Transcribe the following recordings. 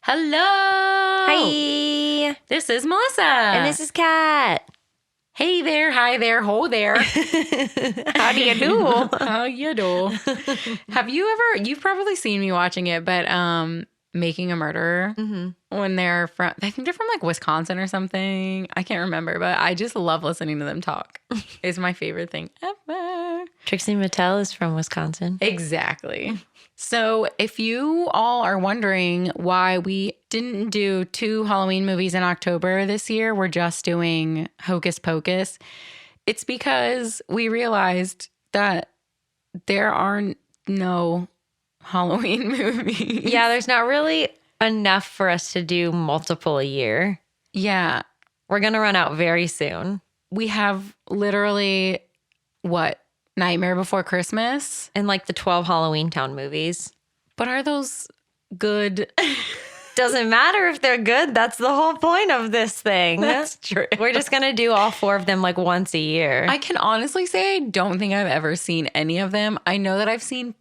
Hello. Hi. This is Melissa. And this is Kat. Hey there, hi there, ho there. How do you do? How you do? You've probably seen me watching it, but Making a Murderer, when they're from, I think they're from like Wisconsin or something. I can't remember, but I just love listening to them talk. It's my favorite thing ever. Trixie Mattel is from Wisconsin. Exactly. So if you all are wondering why we didn't do 2 Halloween movies in October this year, we're just doing Hocus Pocus. It's because we realized that there are no Halloween movies. Yeah, there's not really enough for us to do multiple a year. Yeah. We're going to run out very soon. We have literally, Nightmare Before Christmas? And like the 12 Halloween Town movies. But are those good? Doesn't matter if they're good. That's the whole point of this thing. That's true. We're just going to do all 4 of them like once a year. I can honestly say I don't think I've ever seen any of them. I know that I've seen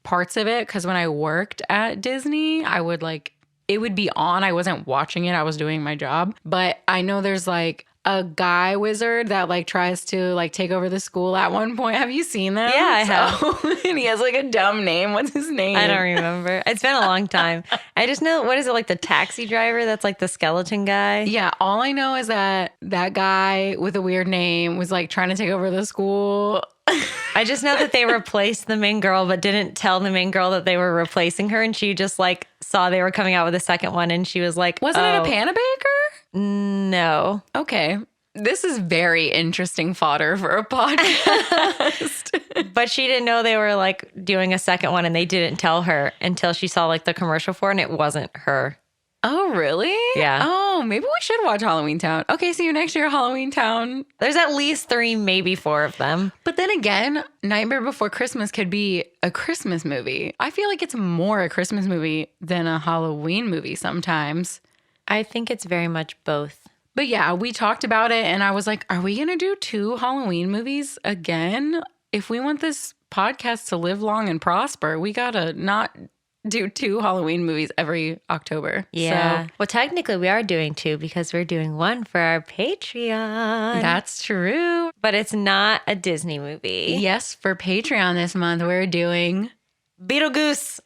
parts of it because when I worked at Disney, it would be on. I wasn't watching it. I was doing my job. But I know there's like a guy wizard that like tries to like take over the school at one point. Have you seen them? Yeah, I have. And he has like a dumb name. What's his name? I don't remember. It's been a long time. I just know, what is it, like the taxi driver that's like the skeleton guy? Yeah, all I know is that guy with a weird name was like trying to take over the school. I just know that they replaced the main girl, but didn't tell the main girl that they were replacing her. And she just like saw they were coming out with a second one. And she was like, Wasn't it a Panabaker? No. Okay. This is very interesting fodder for a podcast. But she didn't know they were like doing a second one, and they didn't tell her until she saw like the commercial for it, and it wasn't her. Oh, really? Yeah. Oh, maybe we should watch Halloween Town. Okay, see you next year, Halloween Town. There's at least 3, maybe 4 of them. But then again, Nightmare Before Christmas could be a Christmas movie. I feel like it's more a Christmas movie than a Halloween movie sometimes. I think it's very much both. But yeah, we talked about it and I was like, are we going to do 2 Halloween movies again? If we want this podcast to live long and prosper, we got to not do 2 Halloween movies every October. Yeah. So, Well, technically we are doing 2 because we're doing one for our Patreon. that's true. But it's not a Disney movie. Yes, for Patreon this month, we're doing Beetlejuice.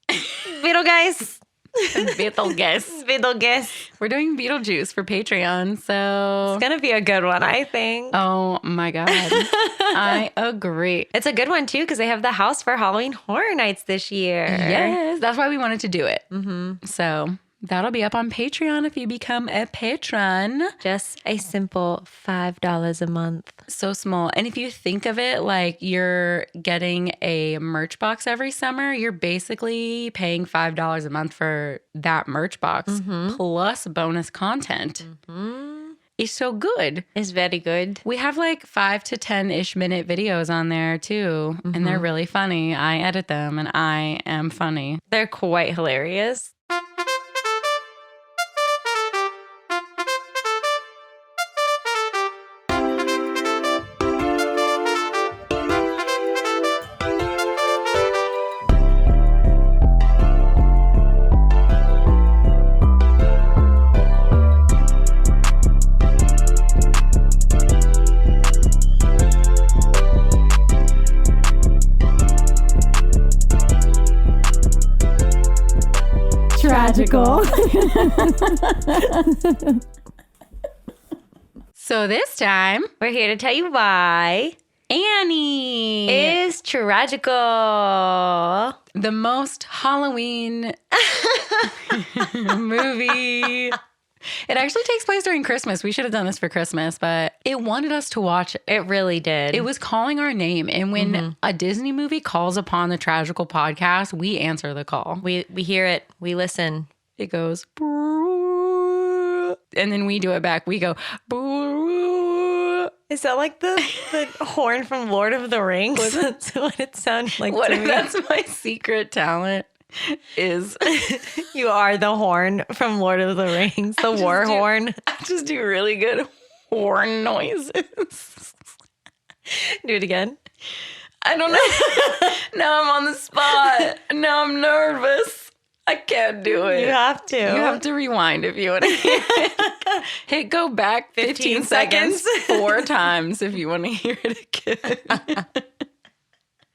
Beetlejuice. Beetlejuice. Beetlejuice. We're doing Beetlejuice for Patreon. So It's going to be a good one, I think. oh my God. I agree. It's a good one, too, because they have the house for Halloween Horror Nights this year. Yes, that's why we wanted to do it. So that'll be up on Patreon if you become a patron. Just a simple $5 a month. So small. And if you think of it like you're getting a merch box every summer, you're basically paying $5 a month for that merch box plus bonus content. It's so good. It's very good. We have like 5 to 10-ish minute videos on there too. And they're really funny. I edit them and I am funny. They're quite hilarious. Tragical. So this time, We're here to tell you why Annie is Tragical. the most Halloween movie. It actually takes place during Christmas. We should have done this for Christmas, but it wanted us to watch it. It really did. It was calling our name. And when a Disney movie calls upon the Tragical podcast, we answer the call. We hear it. We listen. It goes, "Boo," and then we do it back. We go, "Boo." Is that like the horn from Lord of the Rings? That's what it sounds like What to if me. that's my secret talent? Is You are the horn from Lord of the Rings, the war horn. I just do really good horn noises. Do it again. I don't know. Now I'm on the spot. Now I'm nervous. I can't do it. You have to. You have to rewind if you want to hear it. Hit go back 15 seconds 4 times if you want to hear it again.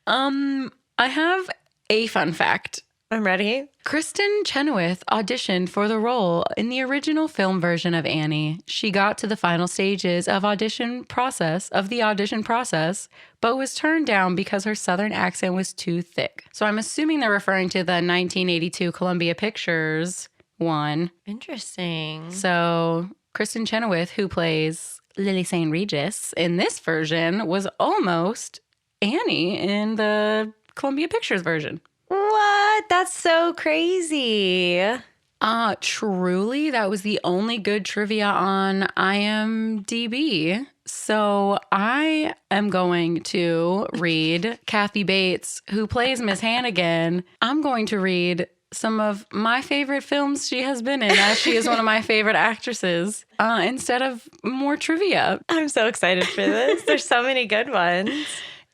I have a fun fact. I'm ready. Kristen Chenoweth auditioned for the role in the original film version of Annie. She got to the final stages of the audition process, but was turned down because her southern accent was too thick. So I'm assuming they're referring to the 1982 Columbia Pictures one. Interesting. So Kristen Chenoweth, who plays Lily St. Regis in this version, was almost Annie in the Columbia Pictures version. What? That's so crazy. Truly, that was the only good trivia on IMDb. So I am going to read Kathy Bates, who plays Miss Hannigan. I'm going to read some of my favorite films she has been in, as she is one of my favorite actresses, instead of more trivia. I'm so excited for this. There's so many good ones.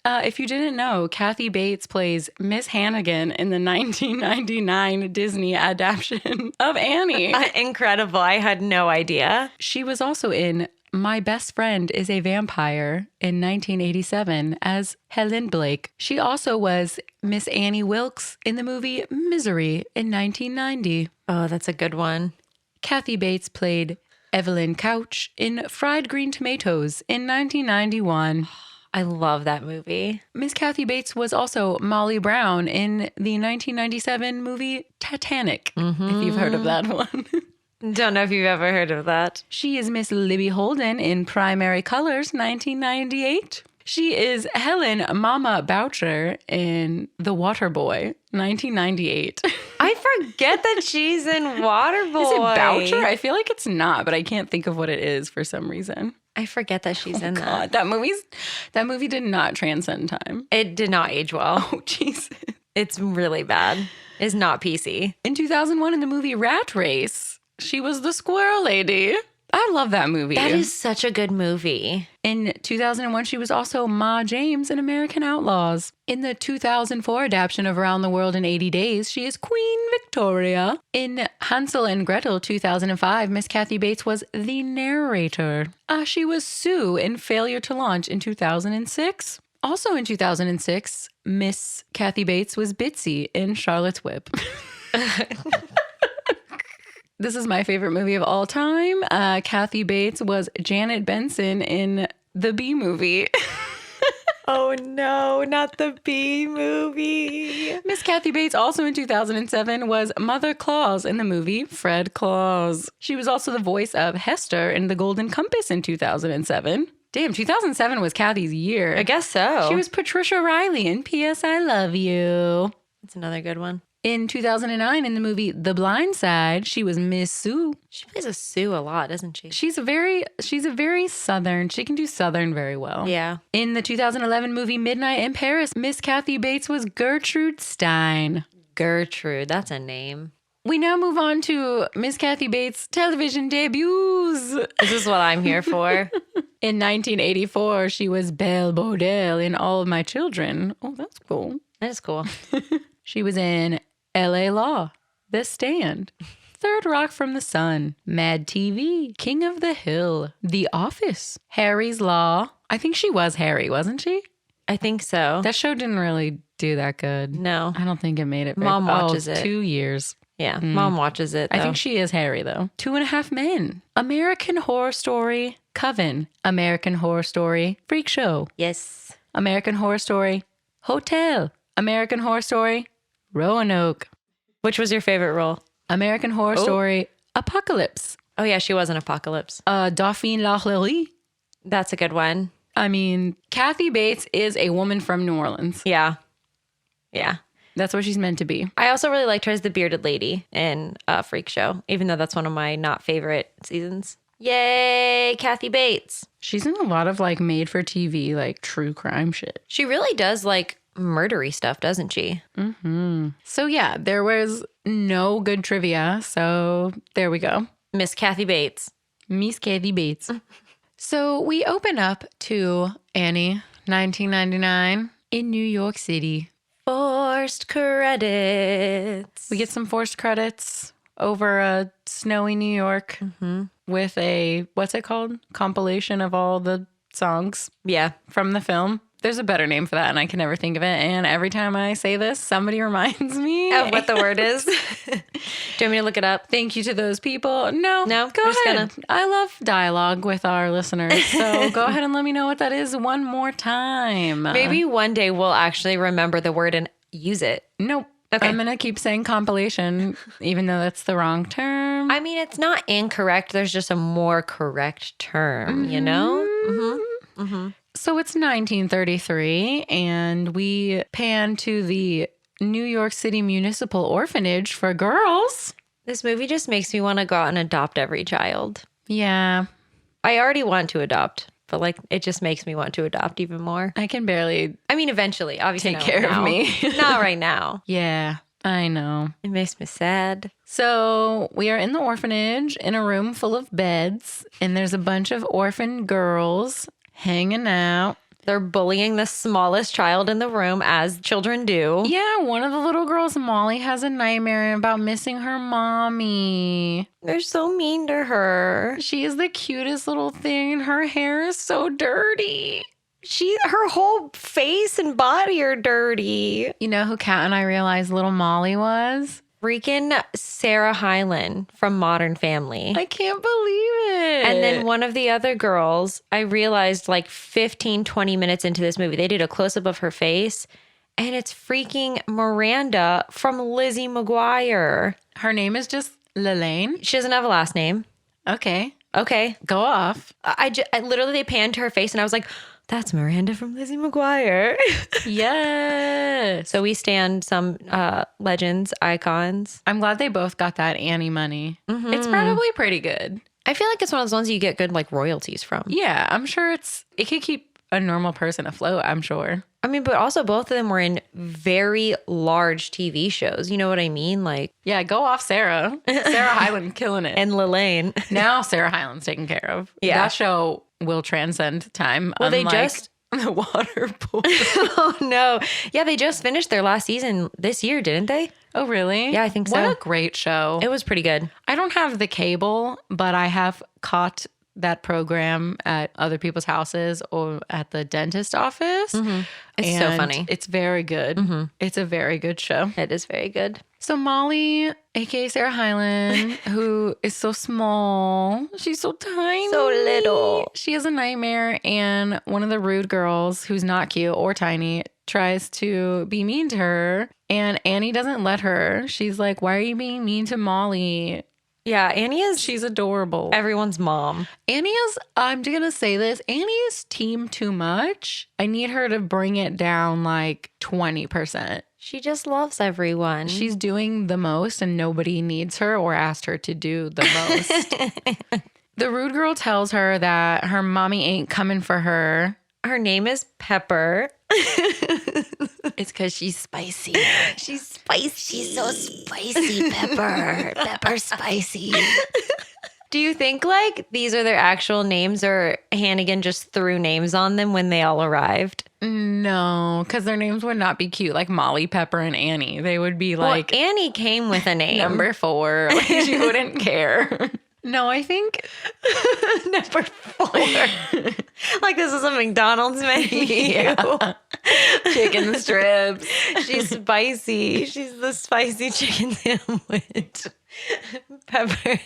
If you didn't know, Kathy Bates plays Miss Hannigan in the 1999 Disney adaptation of Annie. Incredible. I had no idea. She was also in My Best Friend is a Vampire in 1987 as Helen Blake. She also was Miss Annie Wilkes in the movie Misery in 1990. Oh, that's a good one. Kathy Bates played Evelyn Couch in Fried Green Tomatoes in 1991. I love that movie. Miss Kathy Bates was also Molly Brown in the 1997 movie Titanic, if you've heard of that one. Don't know if you've ever heard of that. She is Miss Libby Holden in Primary Colors, 1998. She is Helen Mama Boucher in The Waterboy, 1998. I forget that she's in Waterboy. Is it Boucher? I feel like it's not, but I can't think of what it is for some reason. I forget that she's in God, that. that movie did not transcend time. It did not age well. Oh, Jesus. It's really bad. It's not PC. In 2001, in the movie Rat Race, she was the squirrel lady. I love that movie. That is such a good movie. In 2001, she was also Ma James in American Outlaws. In the 2004 adaptation of Around the World in 80 Days, she is Queen Victoria. In Hansel and Gretel 2005, Miss Kathy Bates was the narrator. She was Sue in Failure to Launch in 2006. Also in 2006, Miss Kathy Bates was Bitsy in Charlotte's Whip. This is my favorite movie of all time. Kathy Bates was Janet Benson in The Bee Movie. Oh no, not the Bee Movie. Miss Kathy Bates, also in 2007, was Mother Claus in the movie Fred Claus. She was also the voice of Hester in The Golden Compass in 2007. Damn, 2007 was Kathy's year. I guess so. She was Patricia Riley in P.S. I Love You. That's another good one. In 2009, in the movie The Blind Side, she was Miss Sue. She plays a Sue a lot, doesn't she? She's a very Southern. She can do Southern very well. Yeah. In the 2011 movie Midnight in Paris, Miss Kathy Bates was Gertrude Stein. Gertrude, that's a name. We now move on to Miss Kathy Bates' television debuts. This is what I'm here for. In 1984, she was Belle Baudel in All of My Children. Oh, that's cool. That is cool. She was in L.A. Law, The Stand, Third Rock from the Sun, Mad TV, King of the Hill, The Office, Harry's Law. I think she was Harry, wasn't she? I think so. That show didn't really do that good. No. I don't think it made it. Mom watches it. 2 years. Yeah, Mom watches it, though. I think she is Harry, though. 2.5 Men, American Horror Story, Coven, American Horror Story, Freak Show, Yes. American Horror Story, Hotel, American Horror Story, Roanoke, Which was your favorite role? American Horror Story, Apocalypse, Oh, yeah, she was in Apocalypse. Dauphine Lachlerie. That's a good one. I mean, Kathy Bates is a woman from New Orleans. Yeah. Yeah. That's what she's meant to be. I also really liked her as the bearded lady in Freak Show, even though that's one of my not favorite seasons. Yay, Kathy Bates. She's in a lot of like made for TV, like true crime shit. She really does like murdery stuff, doesn't she? Mm-hmm. So yeah, there was no good trivia. So there we go. Miss Kathy Bates. Miss Kathy Bates. So we open up to Annie, 1999, in New York City. Forced credits. We get some forced credits over a snowy New York with a, what's it called? Compilation of all the songs Yeah. from the film. There's a better name for that, and I can never think of it. And every time I say this, somebody reminds me Of what the word is. Do you want me to look it up? Thank you to those people. No, No? go We're just ahead. I love dialogue with our listeners. So go ahead and let me know what that is one more time. Maybe one day we'll actually remember the word and use it. Nope. Okay. I'm going to keep saying compilation, even though that's the wrong term. I mean, it's not incorrect. There's just a more correct term, you know? So it's 1933, and we pan to the New York City Municipal Orphanage for girls. This movie just makes me want to go out and adopt every child. Yeah, I already want to adopt, but like it just makes me want to adopt even more. I can barely I mean, eventually, obviously, take not care right of now. me. Not right now. Yeah, I know. It makes me sad. So we are in the orphanage in a room full of beds, and there's a bunch of orphan girls hanging out. They're bullying the smallest child in the room, as children do. Yeah, one of the little girls, Molly, has a nightmare about missing her mommy. They're so mean to her. She is the cutest little thing, and her hair is so dirty. Her whole face and body are dirty. You know who Kat and I realized little Molly was? Freaking Sarah Hyland from Modern Family. I can't believe it. And then one of the other girls, I realized like 15, 20 minutes into this movie, they did a close up of her face, and it's freaking Miranda from Lizzie McGuire. Her name is just Lelaine. She doesn't have a last name. Okay, Okay. go off. I literally, they panned to her face, and I was like, that's Miranda from Lizzie McGuire. Yes. So we stand some legends, icons. I'm glad they both got that Annie money. It's probably pretty good. I feel like it's one of those ones you get good like royalties from. Yeah, I'm sure it could keep a normal person afloat, I'm sure. I mean, but also both of them were in very large TV shows. You know what I mean? Like, Yeah, go off Sarah. Sarah Hyland killing it. and Lelaine. Now Sarah Hyland's taken care of. Yeah. That show will transcend time. Well, they unlike just- the water pool. Oh, no. Yeah, they just finished their last season this year, didn't they? Oh, really? Yeah, I think What so. a great show. It was pretty good. I don't have the cable, but I have caught that program at other people's houses or at the dentist office. It's so And funny. It's very good. It's a very good show. It is very good. So Molly, aka Sarah Hyland, who is so small, she's so tiny, So little. She has a nightmare, and one of the rude girls, who's not cute or tiny, tries to be mean to her, and Annie doesn't let her. She's like, "Why are you being mean to Molly? Yeah, Annie is She's adorable." everyone's mom. Annie is, I'm gonna say this, Annie is team too much. I need her to bring it down like 20%. She just loves everyone. She's doing the most, and nobody needs her or asked her to do the most. The rude girl tells her that her mommy ain't coming for her. Her name is Pepper. It's because she's spicy. She's spicy. She's so spicy, Pepper. Pepper spicy. Do you think like these are their actual names, or Hannigan just threw names on them when they all arrived? No, because their names would not be cute like Molly, Pepper, and Annie. They would be like Well, Annie came with a name. number 4. Like, she wouldn't care. No, I think Number 4. Like this is a McDonald's menu. Yeah. Chicken strips. She's spicy. She's the spicy chicken sandwich. Pepper.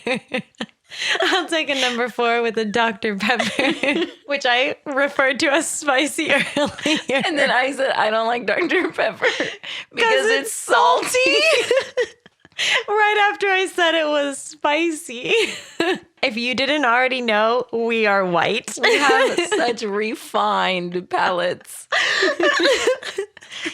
I'll take a number 4 with a Dr. Pepper, which I referred to as spicy earlier. And then I said, I don't like Dr. Pepper because it's salty. Right after I said it was spicy. If you didn't already know, we are white. We have such refined palates.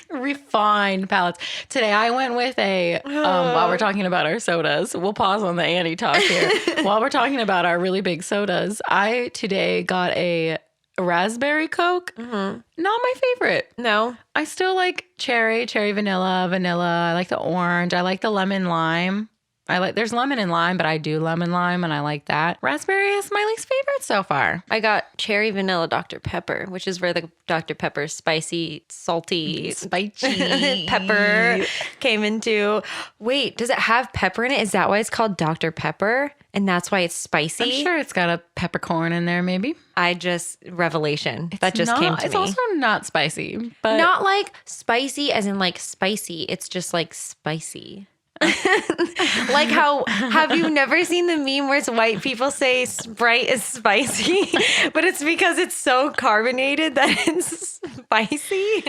Refined palates. Today I went with a, while we're talking about our sodas, we'll pause on the Annie talk here. While we're talking about our really big sodas, I today got a raspberry Coke. Not my favorite. No. I still like cherry vanilla. I like the orange. I like the lemon lime. There's lemon and lime, but I do lemon lime and I like that. Raspberry is my least favorite so far. I got cherry vanilla Dr. Pepper, which is where the Dr. Pepper spicy, salty, Spicy pepper came into. Wait, does it have pepper in it? Is that why it's called Dr. Pepper? And that's why it's spicy? I'm sure it's got a peppercorn in there, maybe. Revelation. That just came to me. It's also not spicy, but Not like spicy as in like spicy. It's just like spicy. Like how, have you never seen the meme where it's white people say Sprite is spicy, but it's because it's so carbonated that it's spicy?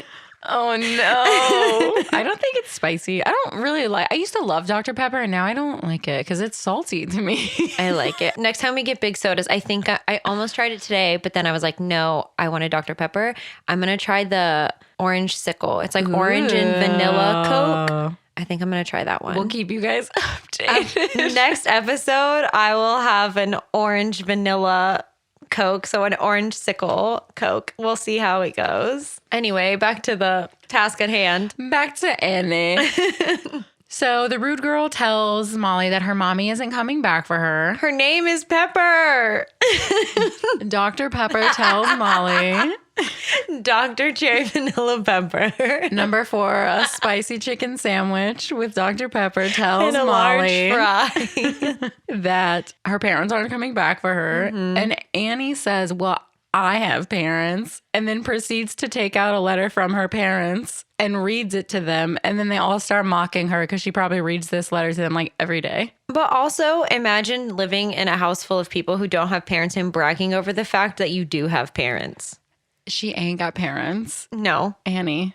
oh no. I don't think it's spicy. I used to love Dr. Pepper and now I don't like it because it's salty to me. I like it. Next time we get big sodas, I think I almost tried it today, but then I was like, no, I wanted Dr. Pepper. I'm going to try the orange sickle. It's like orange and vanilla Coke. I think I'm going to try that one. We'll keep you guys updated. Next episode, I will have an orange vanilla Coke. So an orange sickle Coke. We'll see how it goes. Anyway, back to the task at hand. Back to Annie. So the rude girl tells Molly that her mommy isn't coming back for her. Her name is Pepper. Dr. Pepper tells Molly. Dr. Cherry Vanilla Pepper. Number 4, a spicy chicken sandwich with Dr. Pepper tells And a Molly large fry. that her parents aren't coming back for her. And Annie says, well, I have parents, and then proceeds to take out a letter from her parents and reads it to them. And then they all start mocking her because she probably reads this letter to them like every day. But also imagine living in a house full of people who don't have parents and bragging over the fact that you do have parents. She ain't got parents. No. Annie.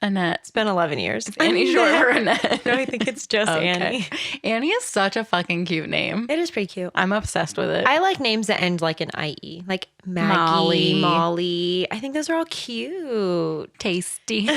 Annette. It's been 11 years. Annie short for Annette. No, I think it's just Annie. Annie is such a fucking cute name. It is pretty cute. I'm obsessed with it. I like names that end like an IE, like Maggie, Molly. I think those are all cute. Tasty.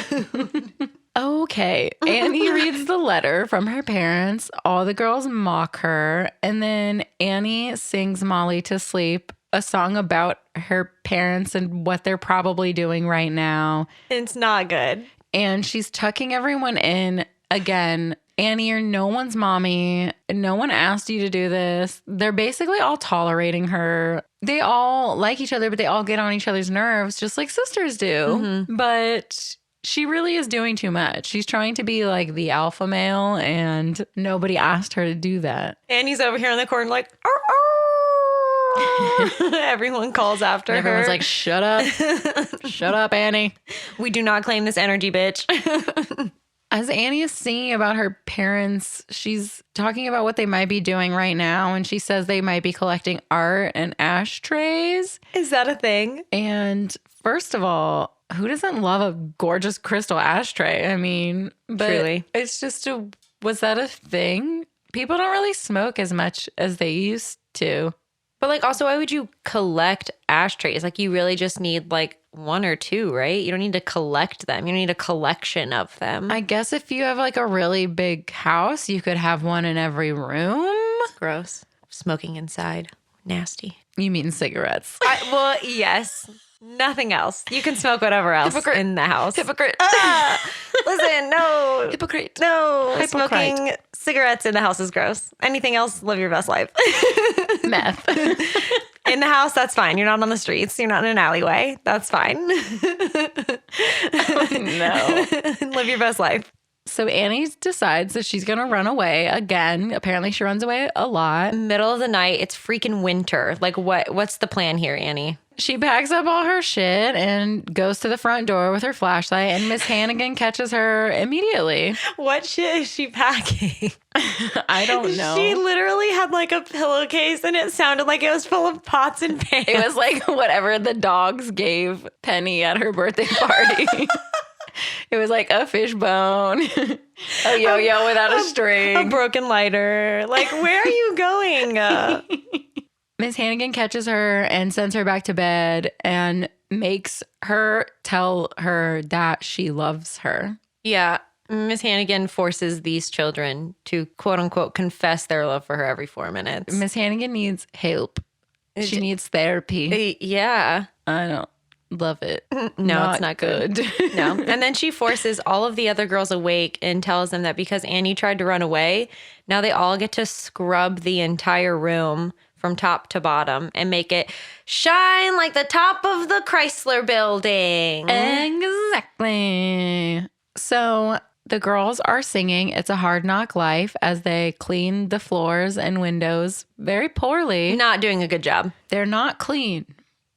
Okay. Annie reads the letter from her parents. All the girls mock her. And then Annie sings Molly to sleep, a song about her parents and what they're probably doing right now. It's not good. And she's tucking everyone in again. Annie, you're no one's mommy. No one asked you to do this. They're basically all tolerating her. They all like each other, but they all get on each other's nerves, just like sisters do. But she really is doing too much. She's trying to be like the alpha male, and nobody asked her to do that. Annie's over here in the corner like, "Arr, arr." Everyone calls after her. Everyone's like, shut up. Shut up, Annie. We do not claim this energy, bitch. As Annie is singing about her parents, she's talking about what they might be doing right now. And she says they might be collecting art and ashtrays. Is that a thing? And first of all, who doesn't love a gorgeous crystal ashtray? I mean, but Truly. It's just was that a thing? People don't really smoke as much as they used to. But like also, why would you collect ashtrays? Like you really just need like 1 or 2, right? You don't need to collect them. You don't need a collection of them. I guess if you have like a really big house, you could have one in every room. Gross. Smoking inside. Nasty. You mean cigarettes? Well, yes. Nothing else. You can smoke whatever else Hypocrite. in the house. Hypocrite. Listen, no. Hypocrite. No. Hypocrite. Smoking cigarettes in the house is gross. Anything else, live your best life. Meth. In the house, that's fine. You're not on the streets. You're not in an alleyway. That's fine. No. Live your best life. So Annie decides that she's going to run away again. Apparently she runs away a lot. Middle of the night. It's freaking winter. Like what's the plan here, Annie? She packs up all her shit and goes to the front door with her flashlight, and Miss Hannigan catches her immediately. What shit is she packing? I don't know. She literally had like a pillowcase and it sounded like it was full of pots and pans. It was like whatever the dogs gave Penny at her birthday party. It was like a fish bone, a yo-yo without a string, a broken lighter. Like, where are you going? Miss Hannigan catches her and sends her back to bed and makes her tell her that she loves her. Yeah. Miss Hannigan forces these children to quote unquote confess their love for her every 4 minutes. Miss Hannigan needs help. She needs therapy. Yeah. I don't Love it. No, it's not good. good. No. And then she forces all of the other girls awake and tells them that because Annie tried to run away, now they all get to scrub the entire room from top to bottom and make it shine like the top of the Chrysler building. Exactly. So the girls are singing It's a Hard Knock Life as they clean the floors and windows very poorly. Not doing a good job. They're not clean.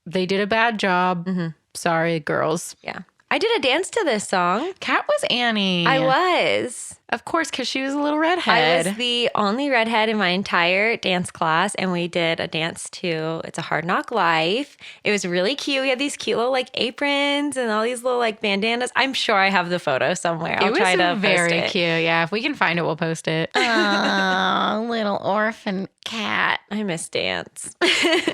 They did a bad job. Sorry, girls. Yeah. I did a dance to this song. Kat was Annie. I was. Of course, because she was a little I redhead. was the only redhead in my entire dance class, and we did a dance to It's a Hard Knock Life. It was really cute. We had these cute little like aprons and all these little like bandanas. I'm sure I have the photo somewhere. I'll try to very post it. cute. Yeah, if we can find it, we'll post it. Oh, little orphan cat. I miss dance.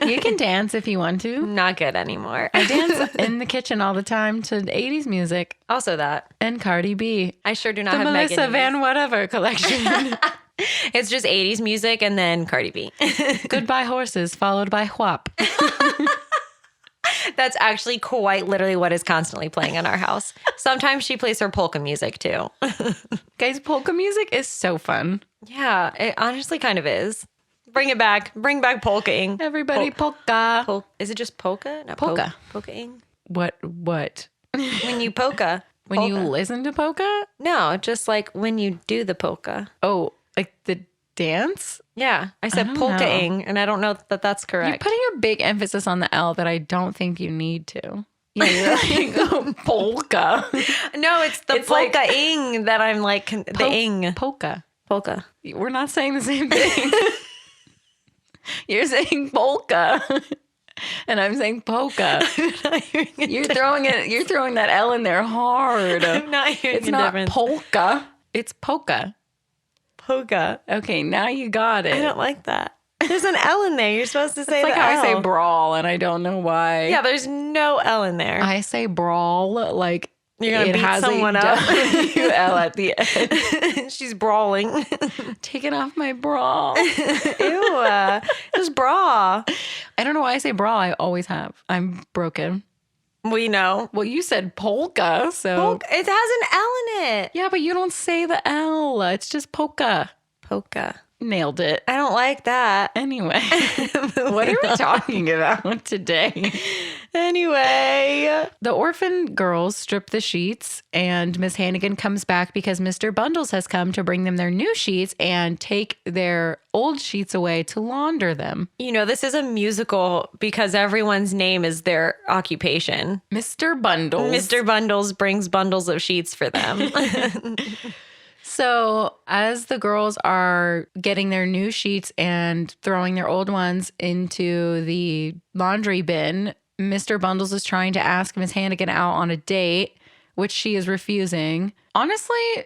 You can dance if you want to. Not good anymore. I dance in the kitchen all the time to 80s music Also that. and Cardi B. I sure do not The have Melissa Megan. Van Whatever collection. It's just 80s music and then Cardi B. Goodbye Horses, followed by Whop. That's actually quite literally what is constantly playing in our house. Sometimes she plays her polka music too. Guys, polka music is so fun. Yeah, it honestly kind of is. Bring it back. Bring back polkaing. Everybody polka. Is it just polka? Not Polka. Polkaing? What? When you polka. When you Polka. listen to polka? No, just like when you do the polka. Oh, like the dance? Yeah, I said don't polkaing, and I don't know that that's You're correct. putting a big emphasis on the L that I don't think you need to. Yeah, you're like, oh, polka. No, it's the It's like- polkaing that I'm like, the ing. Polka. Polka. We're not saying the same thing. You're saying polka. And I'm saying polka. You're throwing that L in there hard. I'm not hearing It's the not difference. polka. It's polka. Polka. Okay, now you got it. I don't like that. There's an L in there. You're supposed to say It's like the how L. I say brawl, and I don't know why. Yeah, there's no L in there. I say brawl like You're gonna it beat has someone a up. W-L at the end. She's brawling. Taking off my brawl. Ew. Just bra. I don't know why I say brawl. I always have. I'm broken. We know. Well, you said polka, so Polka. It has an L in it. yeah, but you don't say the L. It's just polka. Polka. Nailed it. I don't like that. Anyway, what are we talking about today? Anyway. The orphan girls strip the sheets, and Miss Hannigan comes back because Mr. Bundles has come to bring them their new sheets and take their old sheets away to launder them. You know, this is a musical because everyone's name is their occupation. Mr. Bundles. Mr. Bundles brings bundles of sheets for them. So, as the girls are getting their new sheets and throwing their old ones into the laundry bin, Mr. Bundles is trying to ask Miss Hannigan out on a date, which she is refusing. Honestly,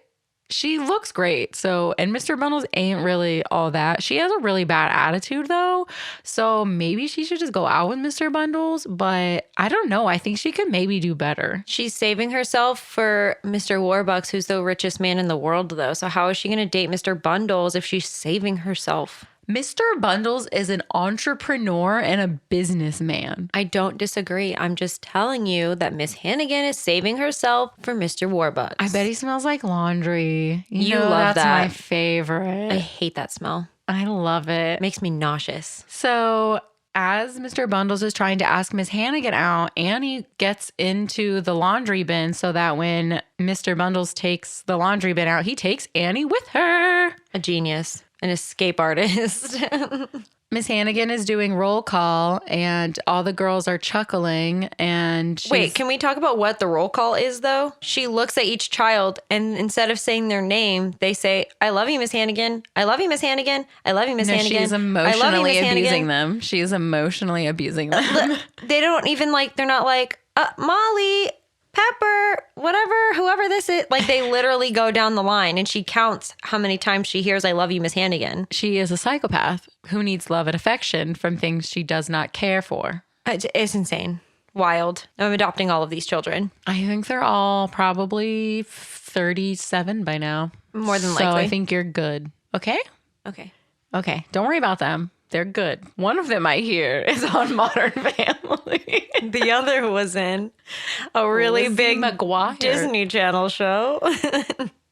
she looks great. So, and Mr. Bundles ain't really all that. She has a really bad attitude though. So maybe she should just go out with Mr. Bundles, but I don't know. I think she could maybe do better. She's saving herself for Mr. Warbucks, who's the richest man in the world, though. So how is she going to date Mr. Bundles if she's saving herself? Mr. Bundles is an entrepreneur and a businessman. I don't disagree. I'm just telling you that Miss Hannigan is saving herself for Mr. Warbucks. I bet he smells like laundry. You know, love that's that. my favorite. I hate that smell. I love it. It makes me nauseous. So, as Mr. Bundles is trying to ask Miss Hannigan out, Annie gets into the laundry bin so that when Mr. Bundles takes the laundry bin out, he takes Annie with her. A genius. An escape artist. Miss Hannigan is doing roll call and all the girls are chuckling and Wait, can we talk about what the roll call is, though? She looks at each child, and instead of saying their name, they say, I love you, Miss Hannigan. I love you, Miss Hannigan. I love you, Miss Hannigan. she's I love you, emotionally Miss abusing Hannigan. them. She is emotionally abusing them. They don't even they're not like, Molly, Pepper, whatever, whoever this is. Like, they literally go down the line, and she counts how many times she hears, I love you, Miss Hannigan. She is a psychopath who needs love and affection from things she does not care for. It's insane. Wild. I'm adopting all of these children. I think they're all probably 37 by now. More than So I likely. think you're good. Okay? Okay. Okay. Don't worry about them. They're good. One of them I hear is on Modern Family. The other was in a really Lizzie big McGuire. Disney Channel show.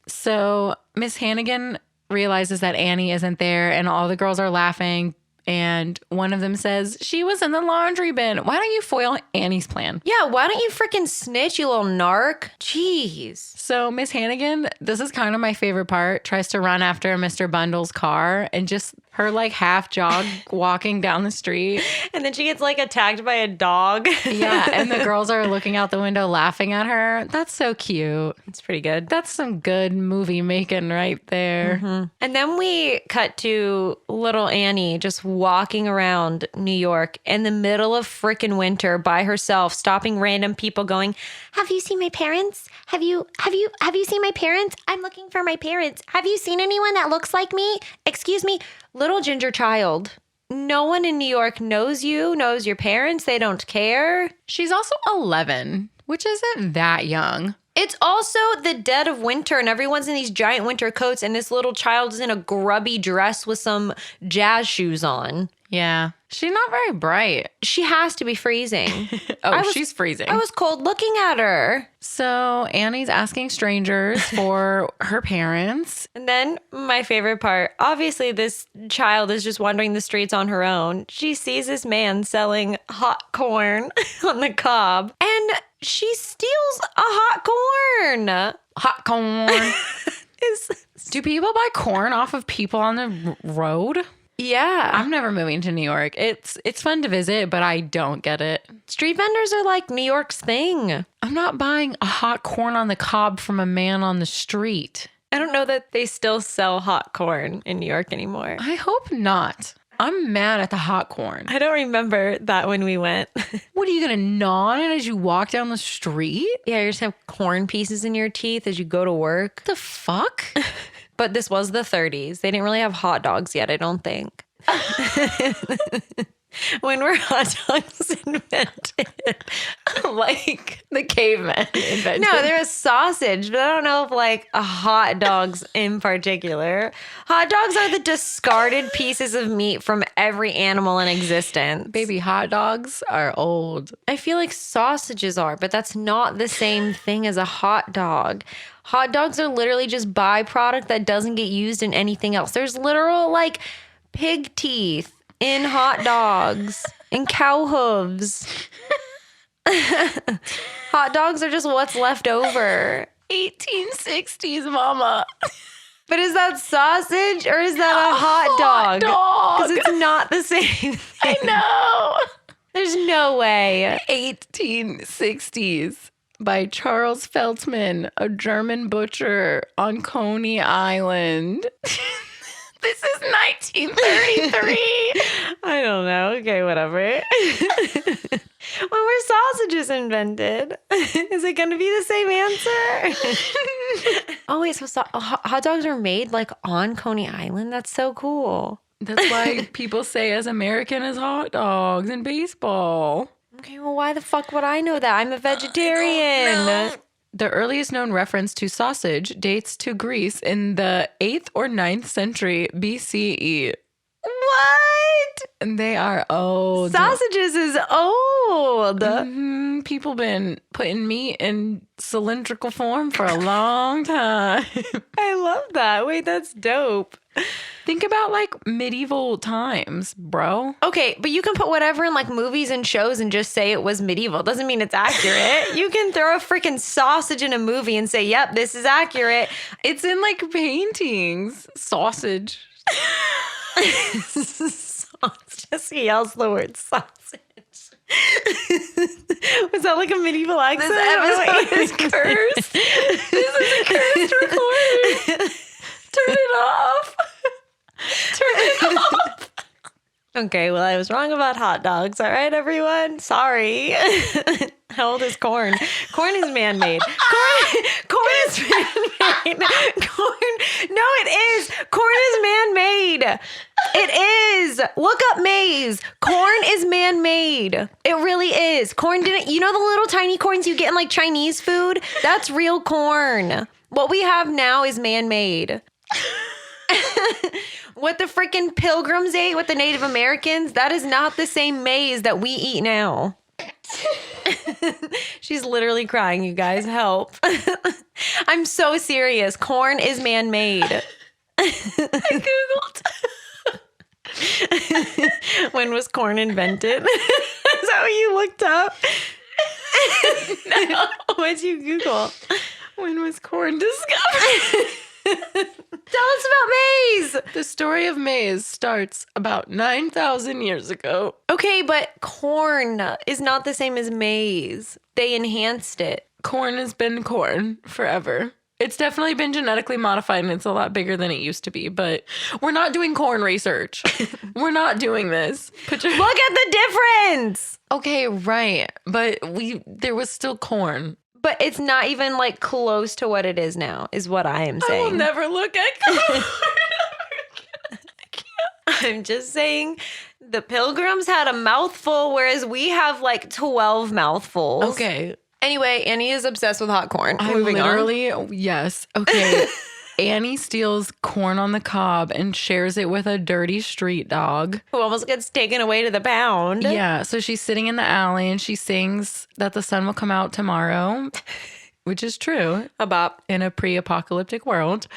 So Miss Hannigan realizes that Annie isn't there and all the girls are laughing. And one of them says, she was in the laundry bin. Why don't you foil Annie's plan? Yeah, why don't you freaking snitch, you little narc? Jeez. So Miss Hannigan, this is kind of my favorite part, tries to run after Mr. Bundle's car and just her like half jog walking down the street. And then she gets like attacked by a dog. Yeah, and the girls are looking out the window laughing at her. That's so cute. It's pretty good. That's some good movie making right there. Mm-hmm. And then we cut to little Annie just walking around New York in the middle of frickin' winter by herself, stopping random people going, Have you seen my parents? Have you seen my parents? I'm looking for my parents. Have you seen anyone that looks like me? Excuse me. little ginger child. No one in New York knows you, knows your parents. They don't care. She's also 11, which isn't that young. It's also the dead of winter and everyone's in these giant winter coats and this little child is in a grubby dress with some jazz shoes on. Yeah. She's not very bright. She has to be freezing. She's freezing. I was cold looking at her. So Annie's asking strangers for her parents. And then my favorite part, obviously this child is just wandering the streets on her own. She sees this man selling hot corn on the cob and she steals a hot corn. Hot corn. Do people buy corn off of people on the road? Yeah. I'm never moving to New York. It's fun to visit, but I don't get it. Street vendors are like New York's thing. I'm not buying a hot corn on the cob from a man on the street. I don't know that they still sell hot corn in New York anymore. I hope not. I'm mad at the hot corn. I don't remember that when we went. What are you going to gnaw on it as you walk down the street? Yeah, you just have corn pieces in your teeth as you go to work. The fuck? But this was the 30s. They didn't really have hot dogs yet, I don't think. When were hot dogs invented? Like the cavemen invented. No, there was sausage, but I don't know if like hot dogs in particular. Hot dogs are the discarded pieces of meat from every animal in existence. Baby, hot dogs are old. I feel like sausages are, but that's not the same thing as a hot dog. Hot dogs are literally just byproduct that doesn't get used in anything else. There's literal like pig teeth in hot dogs and cow hooves. Hot dogs are just what's left over. 1860s, mama. But is that sausage or is that a hot dog? Because it's not the same thing. I know. There's no way. 1860s by Charles Feltman, a German butcher on Coney Island. This is 1933. I don't know. Okay, whatever. When were sausages invented? Is it going to be the same answer? Oh, wait. So hot dogs are made like on Coney Island? That's so cool. That's why people say as American as hot dogs in baseball. Okay, well, why the fuck would I know that? I'm a vegetarian. The earliest known reference to sausage dates to Greece in the 8th or 9th century BCE. What? And they are old. Sausages is old. People been putting meat in cylindrical form for a long time. I love that. Wait, that's dope. Think about like medieval times, bro. Okay, but you can put whatever in like movies and shows and just say it was medieval. Doesn't mean it's accurate. You can throw a freaking sausage in a movie and say, yep, this is accurate. It's in like paintings. Sausage. Jesse yells the word sausage. Was that like a medieval accent? This episode is cursed. This is a cursed recording. Turn it off. Turn it off. Okay, well, I was wrong about hot dogs. All right, everyone. Sorry. How old is corn? Corn is man-made. Corn is man-made. No, it is. Corn is man-made. It is. Look up maize. Corn is man-made. It really is. Corn didn't, you know the little tiny corns you get in like Chinese food? That's real corn. What we have now is man-made. What the freaking pilgrims ate with the Native Americans, that is not the same maize that we eat now. She's literally crying, you guys. Help. I'm so serious. Corn is man-made. I Googled. When was corn invented? Is that what you looked up? No. What'd you Google? When was corn discovered? Tell us about maize. The story of maize starts about 9,000 years ago. Okay, but corn is not the same as maize. They enhanced it. Corn has been corn forever. It's definitely been genetically modified and it's a lot bigger than it used to be, but we're not doing corn research. We're not doing this. Look at the difference. Okay, right. But there was still corn. But it's not even like close to what it is now, is what I am saying. I will never look at corn. I'm just saying the pilgrims had a mouthful, whereas we have like 12 mouthfuls. Okay. Anyway, Annie is obsessed with hot corn. Moving on. Yes. Okay. Annie steals corn on the cob and shares it with a dirty street dog. Who almost gets taken away to the pound. Yeah. So she's sitting in the alley and she sings that the sun will come out tomorrow, which is true. A bop. In a pre-apocalyptic world.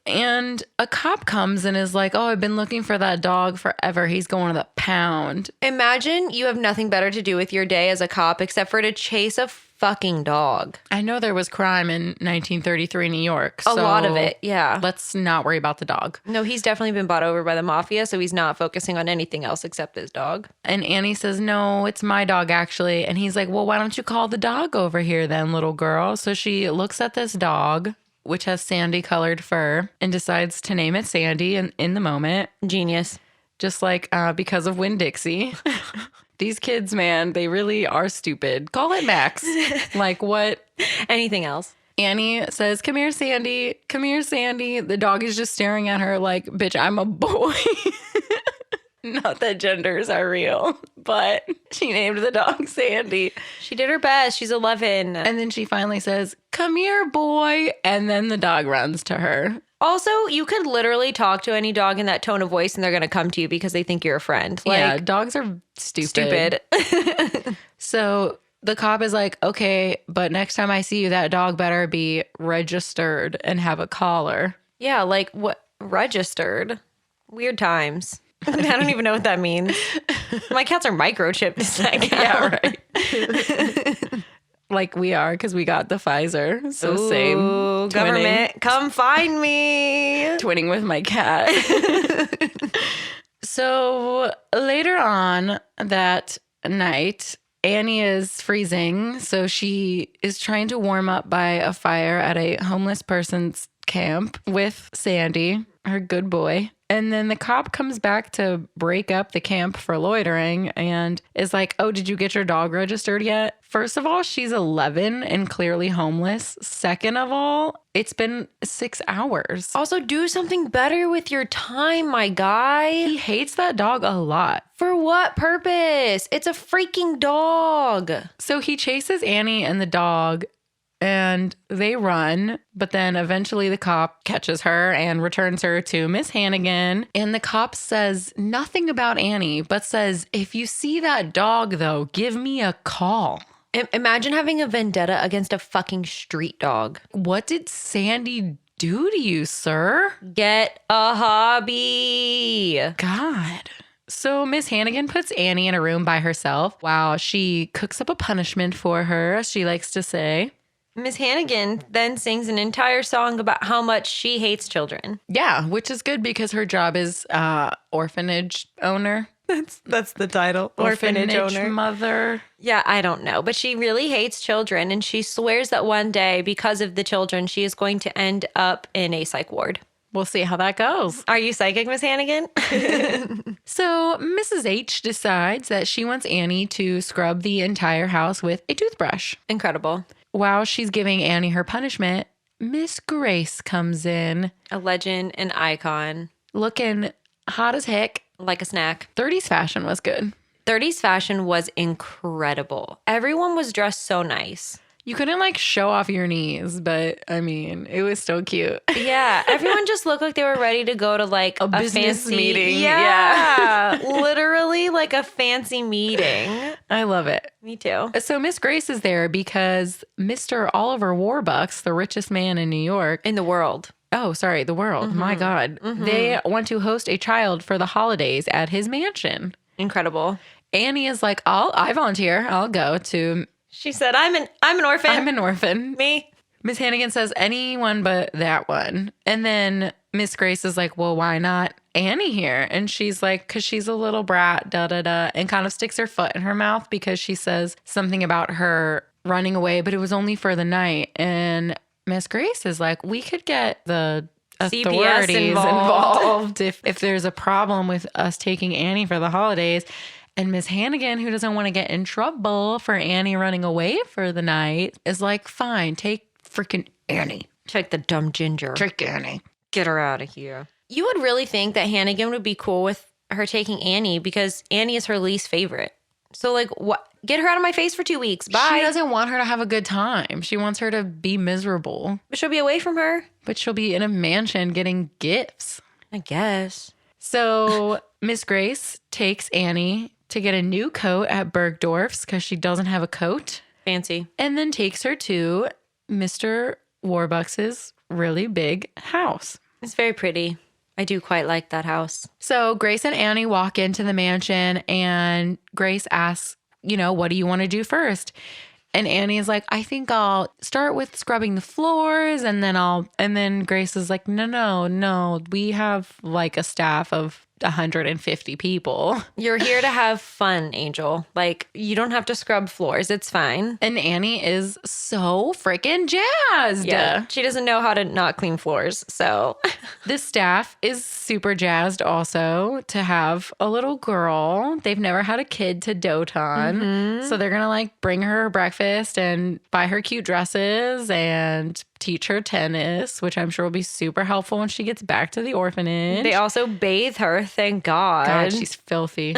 And a cop comes and is like, oh, I've been looking for that dog forever. He's going to the pound. Imagine you have nothing better to do with your day as a cop except for to chase a fucking dog. I know there was crime in 1933 New York. A lot of it, yeah. Let's not worry about the dog. No, he's definitely been bought over by the mafia, so he's not focusing on anything else except his dog. And Annie says, no, it's my dog, actually. And he's like, well, why don't you call the dog over here then, little girl? So she looks at this dog, which has sandy colored fur, and decides to name it Sandy in the moment. Genius. Just like because of Winn-Dixie. These kids, man, they really are stupid. Call it Max. Like what? Anything else? Annie says, come here, Sandy. Come here, Sandy. The dog is just staring at her like, bitch, I'm a boy. Not that genders are real, but she named the dog Sandy. She did her best. She's 11. And then she finally says, come here, boy. And then the dog runs to her. Also, you could literally talk to any dog in that tone of voice and they're going to come to you because they think you're a friend. Like, yeah, dogs are stupid. So the cop is like, okay, but next time I see you, that dog better be registered and have a collar. Yeah, like what? Registered? Weird times. I don't even know what that means. My cats are microchipped. Does that count? Yeah, right. Like we are, because we got the Pfizer. So Ooh, same. Government, come find me. Twinning with my cat. So later on that night, Annie is freezing. So she is trying to warm up by a fire at a homeless person's camp with Sandy, her good boy. And then the cop comes back to break up the camp for loitering and is like, oh, did you get your dog registered yet? First of all, she's 11 and clearly homeless. Second of all, it's been 6 hours. Also, do something better with your time, my guy. He hates that dog a lot. For what purpose? It's a freaking dog. So he chases Annie and the dog and they run, but then eventually the cop catches her and returns her to Miss Hannigan. And the cop says nothing about Annie, but says, if you see that dog, though, give me a call. Imagine having a vendetta against a fucking street dog. What did Sandy do to you, sir? Get a hobby. God. So Miss Hannigan puts Annie in a room by herself while she cooks up a punishment for her, as she likes to say. Miss Hannigan then sings an entire song about how much she hates children. Yeah, which is good because her job is orphanage owner. That's the title. Orphanage owner. Mother. Yeah, I don't know. But she really hates children. And she swears that one day, because of the children, she is going to end up in a psych ward. We'll see how that goes. Are you psychic, Miss Hannigan? So Mrs. H decides that she wants Annie to scrub the entire house with a toothbrush. Incredible. While she's giving Annie her punishment, Miss Grace comes in. A legend, an icon. Looking hot as heck. Like a snack. 30s fashion was good. 30s fashion was incredible. Everyone was dressed so nice. You couldn't like show off your knees, but I mean, it was still cute. Yeah, everyone just looked like they were ready to go to like A business fancy meeting. Yeah, literally like a fancy meeting. I love it. Me too. So Miss Grace is there because Mr. Oliver Warbucks, the richest man in New York. In the world. Oh, sorry, the world. My God. They want to host a child for the holidays at his mansion. Incredible. Annie is like, I volunteer. I'll go to. She said, I'm an orphan. I'm an orphan. Me. Miss Hannigan says, anyone but that one. And then Miss Grace is like, well, why not Annie here? And she's like, because she's a little brat, da-da-da, and kind of sticks her foot in her mouth because she says something about her running away, but it was only for the night. And Miss Grace is like, we could get the CPS authorities involved. if there's a problem with us taking Annie for the holidays. And Miss Hannigan, who doesn't want to get in trouble for Annie running away for the night, is like, fine, take freaking Annie. Take the dumb ginger. Take Annie. Get her out of here. You would really think that Hannigan would be cool with her taking Annie because Annie is her least favorite. So like, what? Get her out of my face for 2 weeks. Bye. She doesn't want her to have a good time. She wants her to be miserable. But she'll be away from her. But she'll be in a mansion getting gifts. I guess. So Miss Grace takes Annie to get a new coat at Bergdorf's because she doesn't have a coat. Fancy. And then takes her to Mr. Warbucks's really big house. It's very pretty. I do quite like that house. So Grace and Annie walk into the mansion and Grace asks, what do you want to do first? And Annie is like, I think I'll start with scrubbing the floors and then Grace is like, no. We have like a staff of 150 people. You're here to have fun, Angel. Like, you don't have to scrub floors. It's fine. And Annie is so freaking jazzed. Yeah. She doesn't know how to not clean floors. So The staff is super jazzed also to have a little girl. They've never had a kid to dote on. So they're going to like bring her breakfast and buy her cute dresses and teach her tennis, which I'm sure will be super helpful when she gets back to the orphanage. they also bathe her. Thank God. God, she's filthy.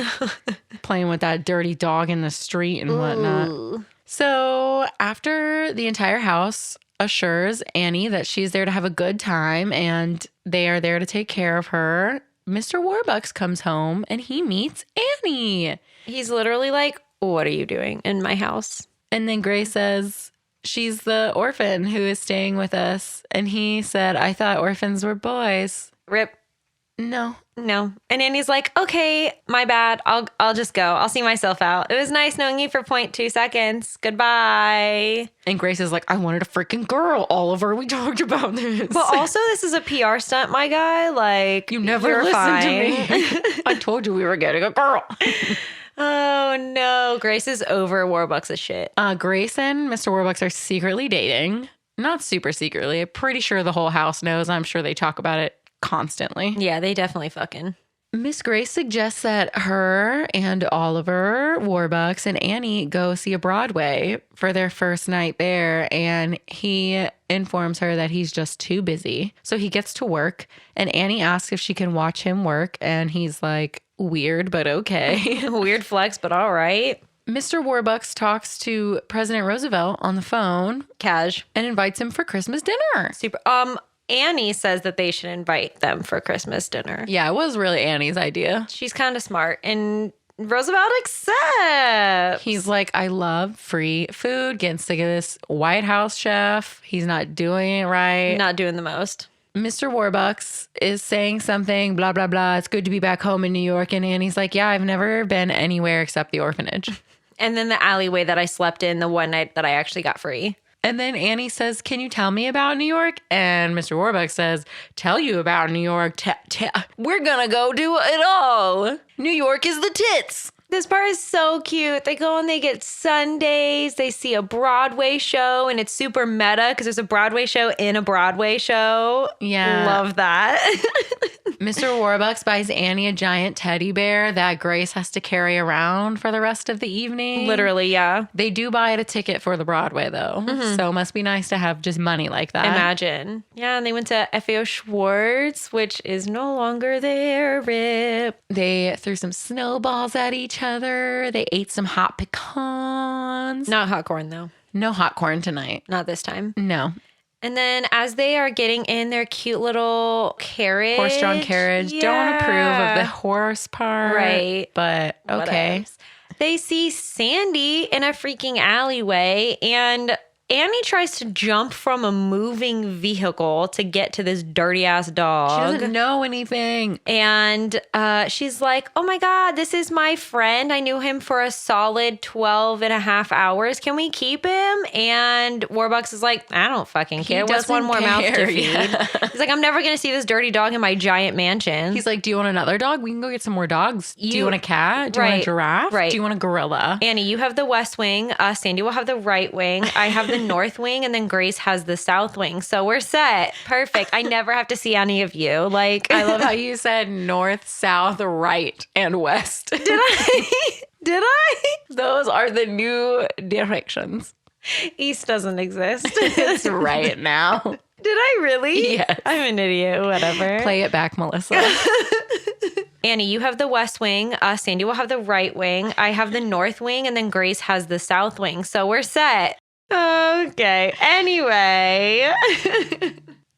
Playing with that dirty dog in the street and whatnot. Ooh. So after the entire house assures Annie that she's there to have a good time and they are there to take care of her, Mr. Warbucks comes home and he meets Annie. He's literally like, what are you doing in my house? And then Grace says, she's the orphan who is staying with us. And he said, I thought orphans were boys. Rip. No. No. And Annie's like, okay, my bad. I'll just go. I'll see myself out. It was nice knowing you for 0.2 seconds. Goodbye. And Grace is like, I wanted a freaking girl, Oliver. We talked about this. But also, this is a PR stunt, my guy. Like, you never you're listened to fine. me. I told you we were getting a girl. Oh, no. Grace is over Warbucks' shit. Grace and Mr. Warbucks are secretly dating. Not super secretly. I'm pretty sure the whole house knows. I'm sure they talk about it constantly. Yeah, they definitely fucking. Miss Grace suggests that her and Oliver Warbucks and Annie go see a Broadway for their first night there. And he informs her that he's just too busy. So he gets to work and Annie asks if she can watch him work. And he's like, weird, but okay. Weird flex, but all right. Mr. Warbucks talks to President Roosevelt on the phone. Cash. And invites him for Christmas dinner. Super. Annie says that they should invite them for Christmas dinner. Yeah, it was really Annie's idea. She's kind of smart. And Roosevelt accepts. He's like, I love free food. Getting sick of this White House chef. He's not doing it right. Not doing the most. Mr. Warbucks is saying something, blah, blah, blah. It's good to be back home in New York. And Annie's like, yeah, I've never been anywhere except the orphanage. And then the alleyway that I slept in the one night that I actually got free. And then Annie says, can you tell me about New York? And Mr. Warbucks says, tell you about New York. We're going to go do it all. New York is the tits. This part is so cute. They go and they get sundaes. They see a Broadway show and it's super meta because there's a Broadway show in a Broadway show. Yeah. Love that. Mr. Warbucks buys Annie a giant teddy bear that Grace has to carry around for the rest of the evening. Literally, yeah. They do buy it a ticket for the Broadway, though. So it must be nice to have just money like that. Imagine. Yeah, and they went to FAO Schwartz, which is no longer there. Rip. They threw some snowballs at each other. They ate some hot pecans. Not hot corn, though. No hot corn tonight. Not this time. No. And then as they are getting in their cute little carriage. Horse-drawn carriage. Yeah. Don't approve of the horse part. Right. But okay. Whatevs. They see Sandy in a freaking alleyway, and Annie tries to jump from a moving vehicle to get to this dirty ass dog. She doesn't know anything. And she's like, oh my God, this is my friend. I knew him for a solid 12 and a half hours. Can we keep him? And Warbucks is like, I don't fucking care. What's one more mouth to feed? Yeah. He's like, I'm never going to see this dirty dog in my giant mansion. He's like, do you want another dog? We can go get some more dogs. Do you want a cat? Do you want a giraffe? Right. Do you want a gorilla? Annie, you have the west wing. Sandy will have the right wing. I have the north wing, and then Grace has the south wing. So we're set. Perfect. I never have to see any of you. Like, I love how you said north, south, right, and west. Did I? Did I? Those are the new directions. East doesn't exist. It's right now. Did I really? Yes. I'm an idiot. Whatever. Play it back, Melissa. Annie, you have the west wing. Sandy will have the right wing. I have the north wing, and then Grace has the south wing. So we're set. Okay. Anyway.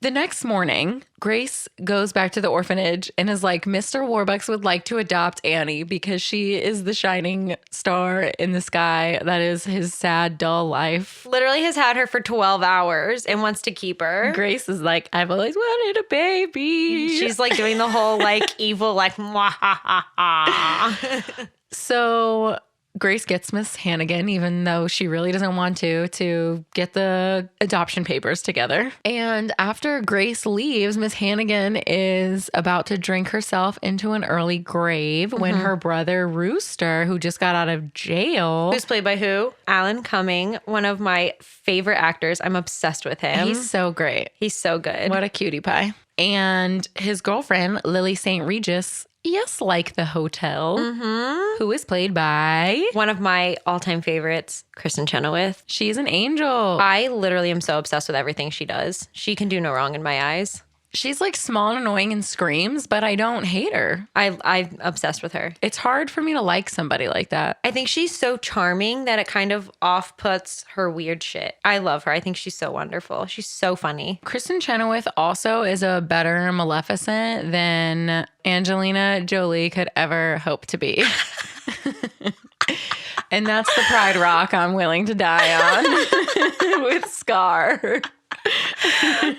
The next morning, Grace goes back to the orphanage and is like, Mr. Warbucks would like to adopt Annie because she is the shining star in the sky that is his sad, dull life. Literally has had her for 12 hours and wants to keep her. Grace is like, I've always wanted a baby. She's like doing the whole like evil like mwahaha. So Grace gets Miss Hannigan, even though she really doesn't want to get the adoption papers together. And after Grace leaves, Miss Hannigan is about to drink herself into an early grave when her brother Rooster, who just got out of jail. Who's played by who? Alan Cumming, one of my favorite actors. I'm obsessed with him. He's so great. He's so good. What a cutie pie. And his girlfriend, Lily St. Regis, yes, like the hotel, who is played by One of my all-time favorites, Kristen Chenoweth. She's an angel. I literally am so obsessed with everything she does. She can do no wrong in my eyes. She's like small and annoying and screams, but I don't hate her. I'm obsessed with her. It's hard for me to like somebody like that. I think she's so charming that it kind of off-puts her weird shit. I love her. I think she's so wonderful. She's so funny. Kristen Chenoweth also is a better Maleficent than Angelina Jolie could ever hope to be. And that's the pride rock I'm willing to die on with Scar.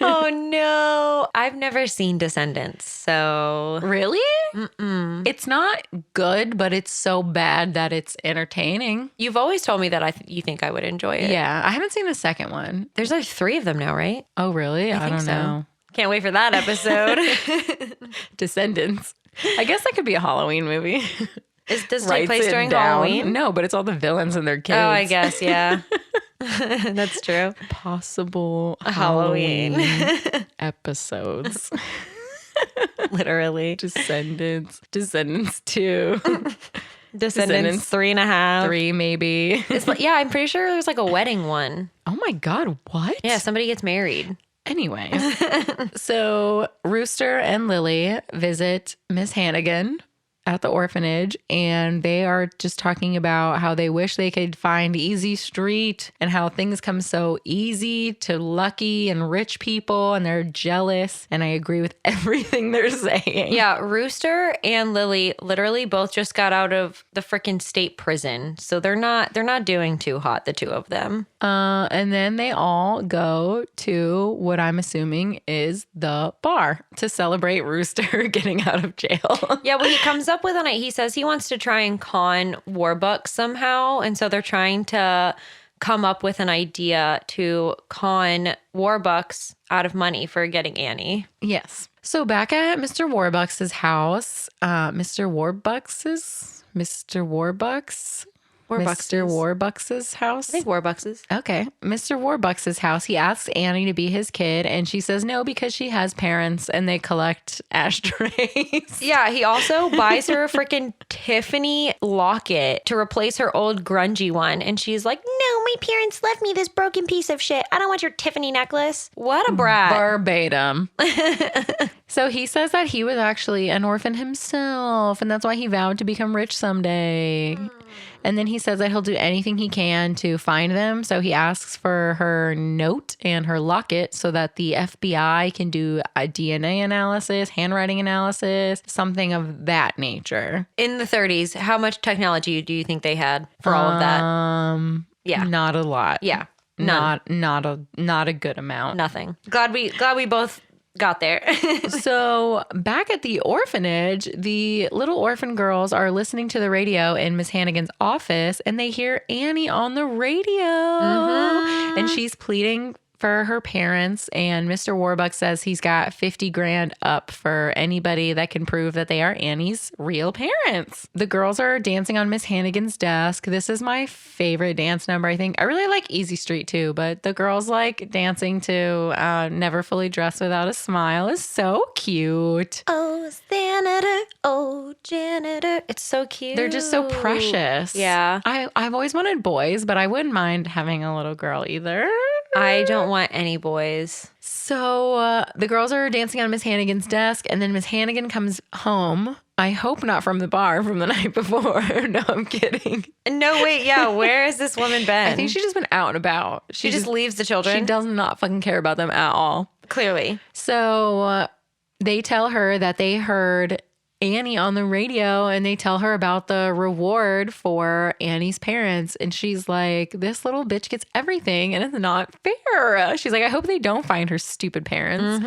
Oh no. I've never seen Descendants, so. Really? Mm-mm. It's not good, but it's so bad that it's entertaining. You've always told me that you think I would enjoy it. Yeah, I haven't seen the second one. There's like 3 of them now, right? Oh, really? I think don't so. know. Can't wait for that episode. Descendants. I guess that could be a Halloween movie. Does it take Writes place it during down. Halloween? No, but it's all the villains and their kids. Oh, I guess, yeah. That's true. Possible Halloween. episodes. Literally. Descendants 2. Descendants 3.5. 3 maybe. Yeah, I'm pretty sure there's like a wedding one. Oh my God, what? Yeah, somebody gets married. Anyway, so Rooster and Lily visit Miss Hannigan at the orphanage, and they are just talking about how they wish they could find easy street and how things come so easy to lucky and rich people, and they're jealous. And I agree with everything they're saying. Yeah, Rooster and Lily literally both just got out of the freaking state prison, so they're not doing too hot, the two of them. And then they all go to what I'm assuming is the bar to celebrate Rooster getting out of jail. Yeah, well, he comes up with he says he wants to try and con Warbucks somehow, and so they're trying to come up with an idea to con Warbucks out of money for getting Annie. Yes. So back at Mr. Warbucks' house, Mr. Warbucks' house. I think Warbucks's. Okay. Mr. Warbucks' house, he asks Annie to be his kid, and she says no because she has parents and they collect ashtrays. Yeah, he also buys her a freaking Tiffany locket to replace her old grungy one. And she's like, No, my parents left me this broken piece of shit. I don't want your Tiffany necklace. what a brat. Verbatim. So he says that he was actually an orphan himself, and that's why he vowed to become rich someday. And then he says that he'll do anything he can to find them. So he asks for her note and her locket so that the FBI can do a DNA analysis, handwriting analysis, something of that nature. In the 30s, how much technology do you think they had for all of that? Yeah. Not a lot. Yeah. None. Not a good amount. Nothing. Glad we both got there. So back at the orphanage, the little orphan girls are listening to the radio in Miss Hannigan's office, and they hear Annie on the radio. And she's pleading for her parents, and Mr. Warbuck says he's got 50 grand up for anybody that can prove that they are Annie's real parents. The girls are dancing on Miss Hannigan's desk. This is my favorite dance number, I think. I really like Easy Street too, but the girls like dancing to Never Fully Dressed Without a Smile is so cute. Oh, senator, oh, janitor. It's so cute. They're just so precious. Yeah. I've always wanted boys, but I wouldn't mind having a little girl either. I don't want any boys. So the girls are dancing on Miss Hannigan's desk, and then Miss Hannigan comes home. I hope not from the bar from the night before. No, I'm kidding. No, wait, yeah. Where has this woman been? I think she's just been out and about. She just leaves the children? She does not fucking care about them at all. Clearly. So they tell her that they heard Annie on the radio, and they tell her about the reward for Annie's parents. And she's like, this little bitch gets everything and it's not fair. She's like, I hope they don't find her stupid parents.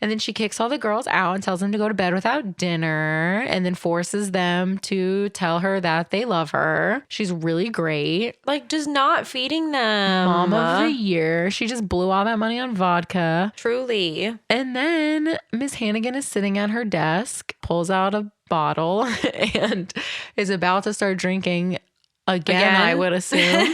And then she kicks all the girls out and tells them to go to bed without dinner, and then forces them to tell her that they love her. She's really great. Like, just not feeding them. Mom of the year. She just blew all that money on vodka. Truly. And then Miss Hannigan is sitting at her desk, pulls out a bottle, and is about to start drinking again, I would assume,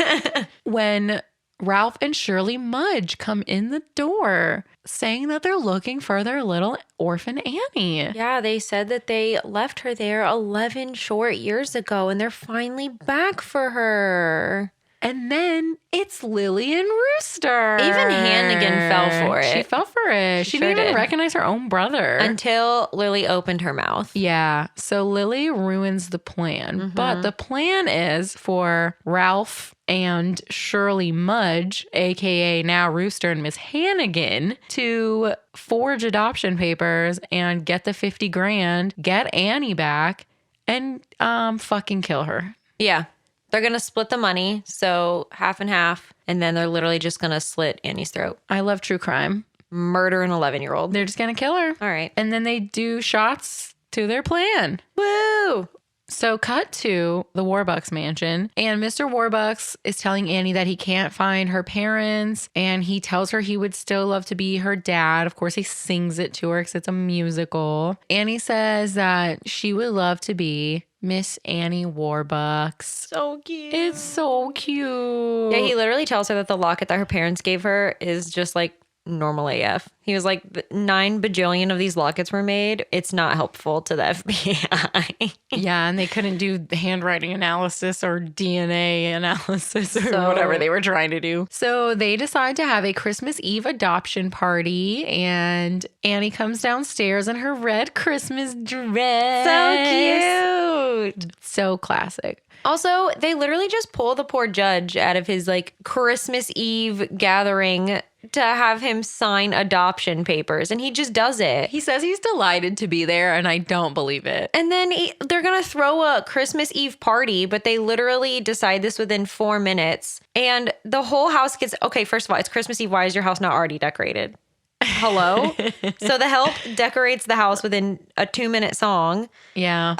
when Ralph and Shirley Mudge come in the door saying that they're looking for their little orphan Annie. Yeah, they said that they left her there 11 short years ago, and they're finally back for her. And then it's Lily and Rooster. Even Hannigan fell for it. She fell for it. She didn't even recognize her own brother. Until Lily opened her mouth. Yeah. So Lily ruins the plan. But the plan is for Ralph and Shirley Mudge, a.k.a. now Rooster and Miss Hannigan, to forge adoption papers and get the 50 grand, get Annie back, and fucking kill her. Yeah. They're going to split the money, so half and half, and then they're literally just going to slit Annie's throat. I love true crime. Murder an 11-year-old. They're just going to kill her. All right. And then they do shots to their plan. Woo! So cut to the Warbucks mansion, and Mr. Warbucks is telling Annie that he can't find her parents, and he tells her he would still love to be her dad. Of course, he sings it to her because it's a musical. Annie says that she would love to be Miss Annie Warbucks. So cute. It's so cute. Yeah, he literally tells her that the locket that her parents gave her is just like normal AF. He was like, 9 bajillion of these lockets were made. It's not helpful to the FBI. Yeah, and they couldn't do handwriting analysis or DNA analysis or whatever they were trying to do. So they decide to have a Christmas Eve adoption party, and Annie comes downstairs in her red Christmas dress. So cute. So classic. Also, they literally just pull the poor judge out of his like Christmas Eve gathering to have him sign adoption papers, and he just does it. He says he's delighted to be there, and I don't believe it. And then they're going to throw a Christmas Eve party, but they literally decide this within 4 minutes. And the whole house gets, okay, first of all, it's Christmas Eve. Why is your house not already decorated? Hello? So the help decorates the house within a 2-minute song. Yeah.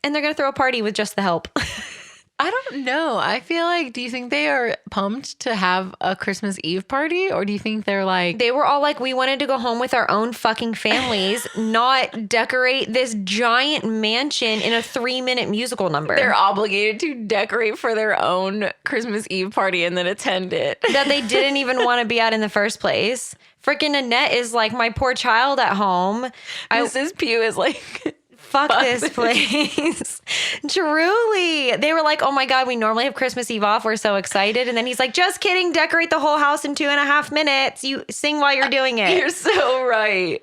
And they're going to throw a party with just the help. I don't know. I feel like, do you think they are pumped to have a Christmas Eve party? Or do you think they're like... They were all like, we wanted to go home with our own fucking families, not decorate this giant mansion in a 3-minute musical number. They're obligated to decorate for their own Christmas Eve party and then attend it. That they didn't even want to be at in the first place. Freaking Annette is like, my poor child at home. Mrs. Pugh is like... Fuck this place. Truly. They were like, oh my God, we normally have Christmas Eve off. We're so excited. And then he's like, just kidding. Decorate the whole house in 2.5 minutes. You sing while you're doing it. You're so right.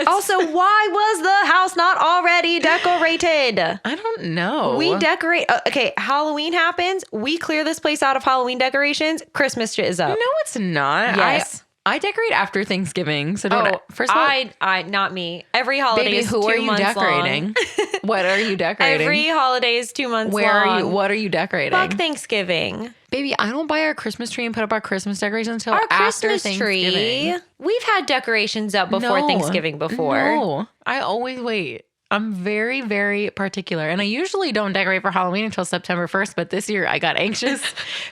Also, why was the house not already decorated? I don't know. We decorate. Okay, Halloween happens. We clear this place out of Halloween decorations. Christmas shit is up. No, it's not. Yes. I decorate after Thanksgiving. So don't. First of all, I not me. Every holiday baby, is who 2 are you months decorating? long. What are you decorating? Every holiday is 2 months Where long. are you? What are you decorating? Fuck Thanksgiving. Baby, I don't buy our Christmas tree and put up our Christmas decorations until Our after Christmas Thanksgiving. tree. We've had decorations up before No. Thanksgiving before. No, I always wait. I'm very, very particular. And I usually don't decorate for Halloween until September 1st. But this year I got anxious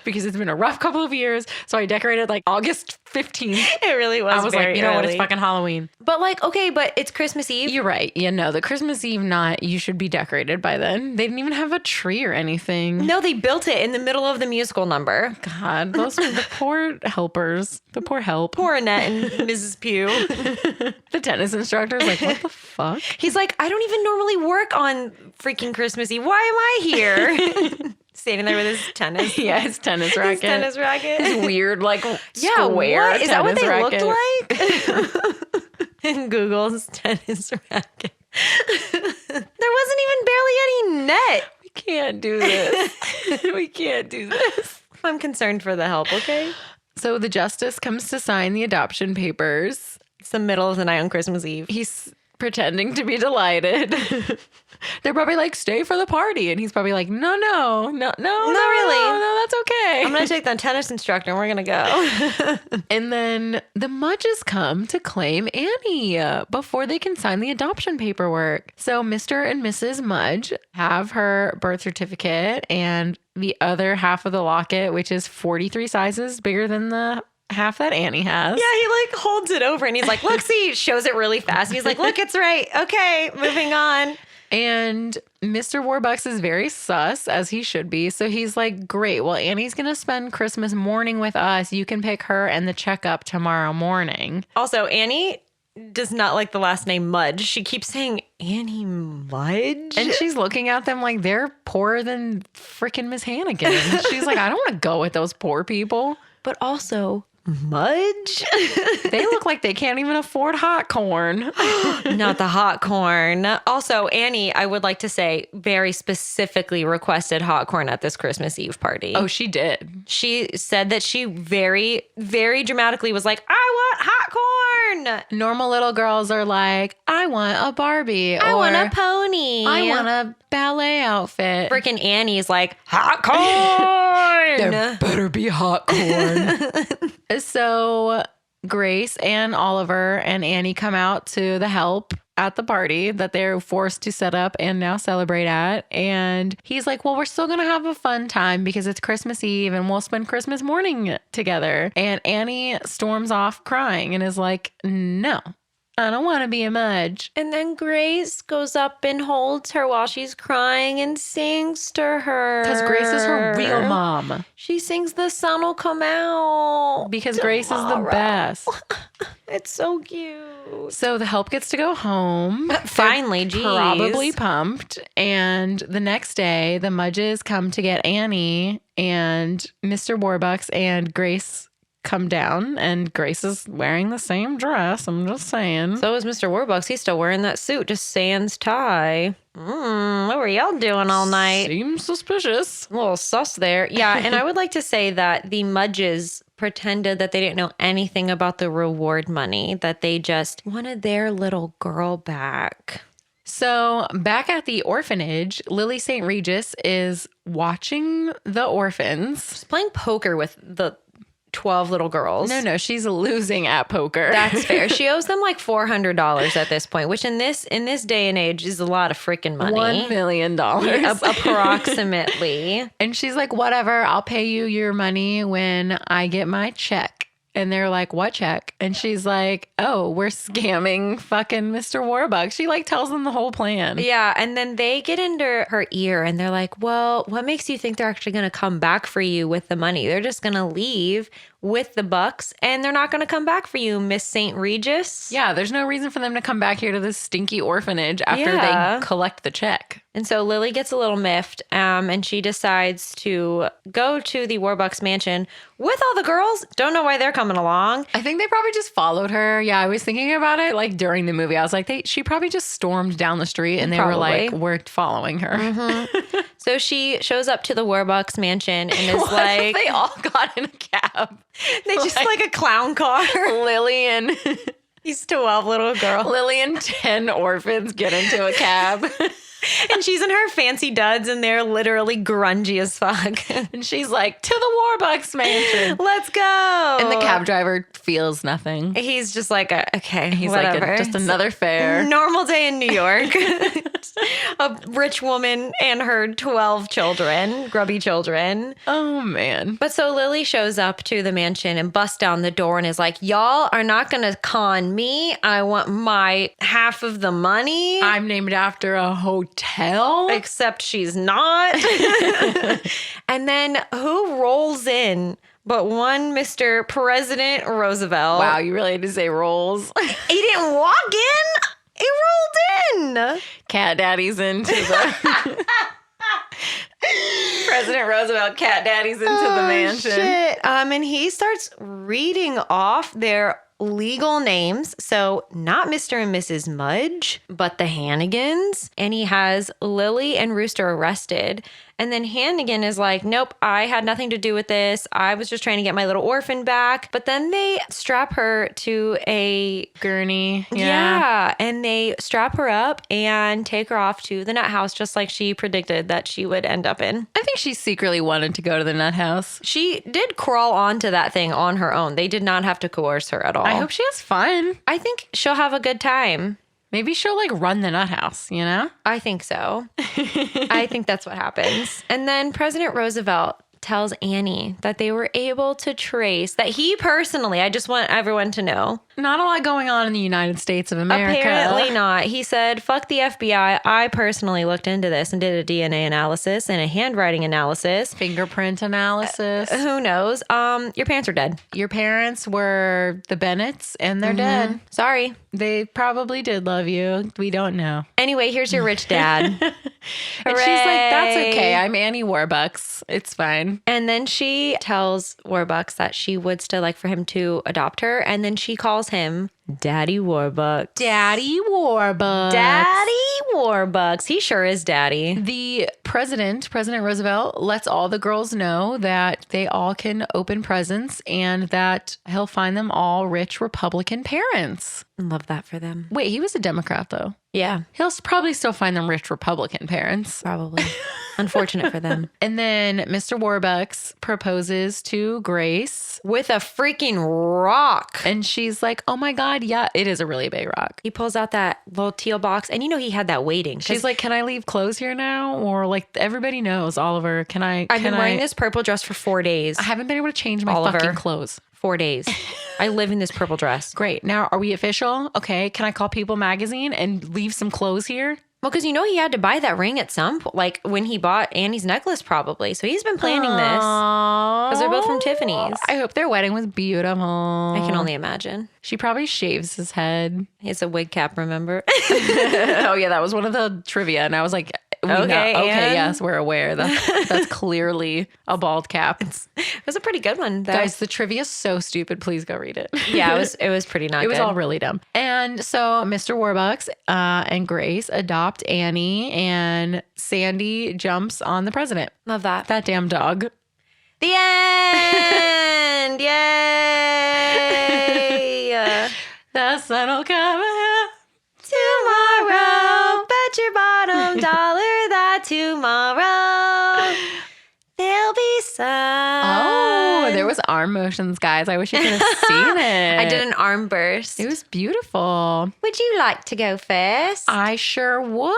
because it's been a rough couple of years. So I decorated like August 15th. It really was. I was very like, you know what? It's early. fucking Halloween. But like, okay, but it's Christmas Eve. You're right. Yeah, no, the Christmas Eve you should be decorated by then. They didn't even have a tree or anything. No, they built it in the middle of the musical number. God, the poor helpers. The poor help. Poor Annette and Mrs. Pugh. The tennis instructor's like, what the fuck? He's like, I don't even normally work on freaking Christmas Eve. Why am I here? Standing there with his tennis. Yeah, his tennis racket. His tennis racket. His weird, like, Yeah, square what? Is that what they tennis looked like? In Google's tennis racket. There wasn't even barely any net. We can't do this. We can't do this. I'm concerned for the help, okay? So the justice comes to sign the adoption papers. It's the middle of the night on Christmas Eve. He's pretending to be delighted. They're probably like, stay for the party. And he's probably like, no, really. No, that's okay. I'm going to take the tennis instructor and we're going to go. And then the Mudges come to claim Annie before they can sign the adoption paperwork. So Mr. and Mrs. Mudge have her birth certificate and the other half of the locket, which is 43 sizes bigger than the half that Annie has. Yeah, he like holds it over and he's like, look, see, shows it really fast. He's like, look, it's right. Okay, moving on. And Mr. Warbucks is very sus, as he should be. So he's like, great. Well, Annie's going to spend Christmas morning with us. You can pick her and the checkup tomorrow morning. Also, Annie does not like the last name Mudge. She keeps saying Annie Mudge. And she's looking at them like they're poorer than freaking Miss Hannigan. She's like, I don't want to go with those poor people. But also, Mudge? They look like they can't even afford hot corn. Not the hot corn. Also, Annie, I would like to say, very specifically requested hot corn at this Christmas Eve party. Oh, she did. She said that she very, very dramatically was like, I want hot corn. Normal little girls are like, I want a Barbie. I want or a pony. I want a ballet outfit. Freaking Annie's like, hot corn. There better be hot corn. So Grace and Oliver and Annie come out to the help at the party that they're forced to set up and now celebrate at. And he's like, well, we're still going to have a fun time because it's Christmas Eve and we'll spend Christmas morning together. And Annie storms off crying and is like, no, I don't want to be a Mudge. And then Grace goes up and holds her while she's crying and sings to her. Because Grace is her real mom. She sings The Sun Will Come Out. Because Grace is the tomorrow. best. It's so cute. So the help gets to go home. Finally, They're geez. probably pumped. And the next day, the Mudges come to get Annie, and Mr. Warbucks and Grace come down, and Grace is wearing the same dress. I'm just saying. So is Mr. Warbucks. He's still wearing that suit, just sans tie. What were y'all doing all night? Seems suspicious. A little sus there. Yeah, and I would like to say that the Mudges pretended that they didn't know anything about the reward money, that they just wanted their little girl back. So back at the orphanage, Lily St. Regis is watching the orphans. She's playing poker with the 12 little girls. No, she's losing at poker. That's fair. She owes them like $400 at this point, which in this day and age is a lot of freaking money. $1 million. Approximately. And she's like, whatever, I'll pay you your money when I get my check. And they're like, what check? And she's like, oh, we're scamming fucking Mr. Warbucks. She like tells them the whole plan. Yeah. And then they get into her ear and they're like, well, what makes you think they're actually going to come back for you with the money? They're just going to leave with the bucks and they're not going to come back for you, Miss St. Regis. Yeah, there's no reason for them to come back here to this stinky orphanage after Yeah. they collect the check. And so Lily gets a little miffed, and she decides to go to the Warbucks mansion with all the girls. Don't know why they're coming along. I think they probably just followed her. Yeah, I was thinking about it like during the movie. I was like, she probably just stormed down the street and they were like, we're following her. So she shows up to the Warbucks mansion and is What like, if they all got in a cab. they just like a clown car. Lily and These 12 little girls. Lily and 10 orphans get into a cab. And she's in her fancy duds and they're literally grungy as fuck. And she's like, to the Warbucks mansion. Let's go. And the cab driver feels nothing. He's just like, okay, He's whatever. like, just another fare. Normal day in New York. A rich woman and her 12 children, grubby children. Oh, man. But so Lily shows up to the mansion and busts down the door and is like, y'all are not going to con me. I want my half of the money. I'm named after a hotel. Except she's not. And then who rolls in but one Mr. President Roosevelt? Wow, you really had to say rolls. He didn't walk in. He rolled in. Cat Daddy's into the... President Roosevelt cat daddy's into the mansion. Shit. And he starts reading off their legal names. So not Mr. and Mrs. Mudge, but the Hannigans. And he has Lily and Rooster arrested. And then Hannigan is like, nope, I had nothing to do with this. I was just trying to get my little orphan back. But then they strap her to a Gurney. yeah. And they strap her up and take her off to the nut house, just like she predicted that she would end up in. I think she secretly wanted to go to the nut house. She did crawl onto that thing on her own. They did not have to coerce her at all. I hope she has fun. I think she'll have a good time. Maybe she'll like run the nut house, you know? I think so. I think that's what happens. And then President Roosevelt tells Annie that they were able to trace that he personally, I just want everyone to know. Not a lot going on in the United States of America. Apparently not. He said, fuck the FBI. I personally looked into this and did a DNA analysis and a handwriting analysis. Fingerprint analysis. Who knows? Your parents are dead. Your parents were the Bennetts and they're dead. Sorry. They probably did love you. We don't know. Anyway, here's your rich dad. And she's like, that's okay. I'm Annie Warbucks. It's fine. And then she tells Warbucks that she would still like for him to adopt her. And then she calls him Daddy Warbucks. Daddy Warbucks. Daddy Warbucks. He sure is daddy. The President Roosevelt, lets all the girls know that they all can open presents and that he'll find them all rich Republican parents. Love that for them. Wait, he was a Democrat though. Yeah, He'll probably still find them rich Republican parents. probably. Unfortunate for them. And then Mr. Warbucks proposes to Grace. With a freaking rock. And she's like, oh my God, yeah, it is a really big rock. He pulls out that little teal box. And you know he had that waiting. She's like, can I leave clothes here now? Or like, everybody knows, Oliver, I've been wearing this purple dress for 4 days. I haven't been able to change my Oliver. fucking clothes. 4 days. I live in this purple dress. Great. Now, are we official? Okay. Can I call People Magazine and leave some clothes here? Well, because you know he had to buy that ring at some point, like when he bought Annie's necklace, probably. So he's been planning this because they're both from Tiffany's. I hope their wedding was beautiful. I can only imagine. She probably shaves his head. He has a wig cap, remember? Oh, yeah. That was one of the trivia. And I was like, okay, and? yes, we're aware. That's clearly a bald cap. It was a pretty good one, though. Guys, the trivia is so stupid. Please go read it. Yeah, it was pretty not It good. was all really dumb. And so Mr. Warbucks and Grace adopt Annie, and Sandy jumps on the president. Love that. That damn dog. The end! Yay! The sun will come out. Tomorrow, bet your bottom dollar that tomorrow there'll be sun. Oh, there was arm motions, guys. I wish you could have seen it. I did an arm burst. It was beautiful. Would you like to go first? I sure would.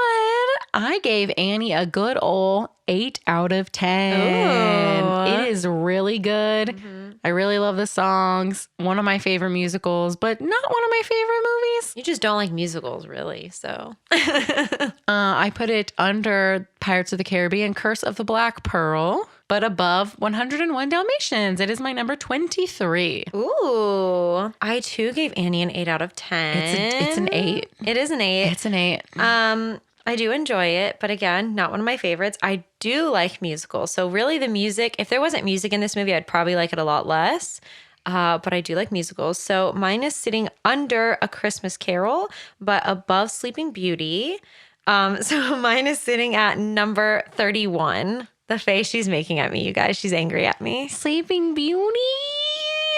I gave Annie a good old 8 out of 10. Ooh. It is really good. I really love the songs. One of my favorite musicals, but not one of my favorite movies. You just don't like musicals, really, so. I put it under Pirates of the Caribbean, Curse of the Black Pearl, but above 101 Dalmatians. It is my number 23. Ooh. I, too, gave Annie an 8 out of 10. It's an 8. It is an 8. It's an 8. I do enjoy it, but again, not one of my favorites. I do like musicals. So really the music, if there wasn't music in this movie, I'd probably like it a lot less. But I do like musicals. So mine is sitting under A Christmas Carol, but above Sleeping Beauty. So mine is sitting at number 31. The face she's making at me, you guys. She's angry at me. Sleeping Beauty.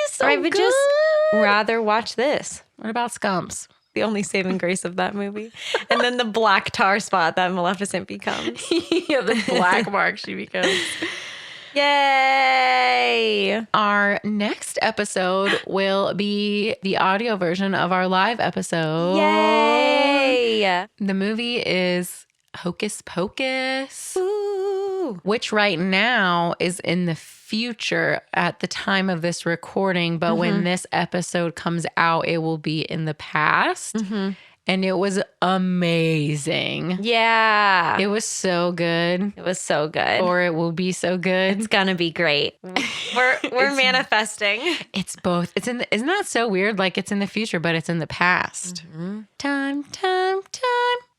So I would good. just rather watch this. What about Scumps? The only saving grace of that movie. And then the black tar spot that Maleficent becomes. Yeah, the black mark she becomes. Yay! Our next episode will be the audio version of our live episode. Yay! The movie is Hocus Pocus, Ooh. which right now is in the future at the time of this recording. But when this episode comes out, it will be in the past. And it was amazing. Yeah. It was so good. It was so good. Or it will be so good. It's gonna be great. We're manifesting. It's both. It's in the, isn't that so weird? Like it's in the future, but it's in the past. Time.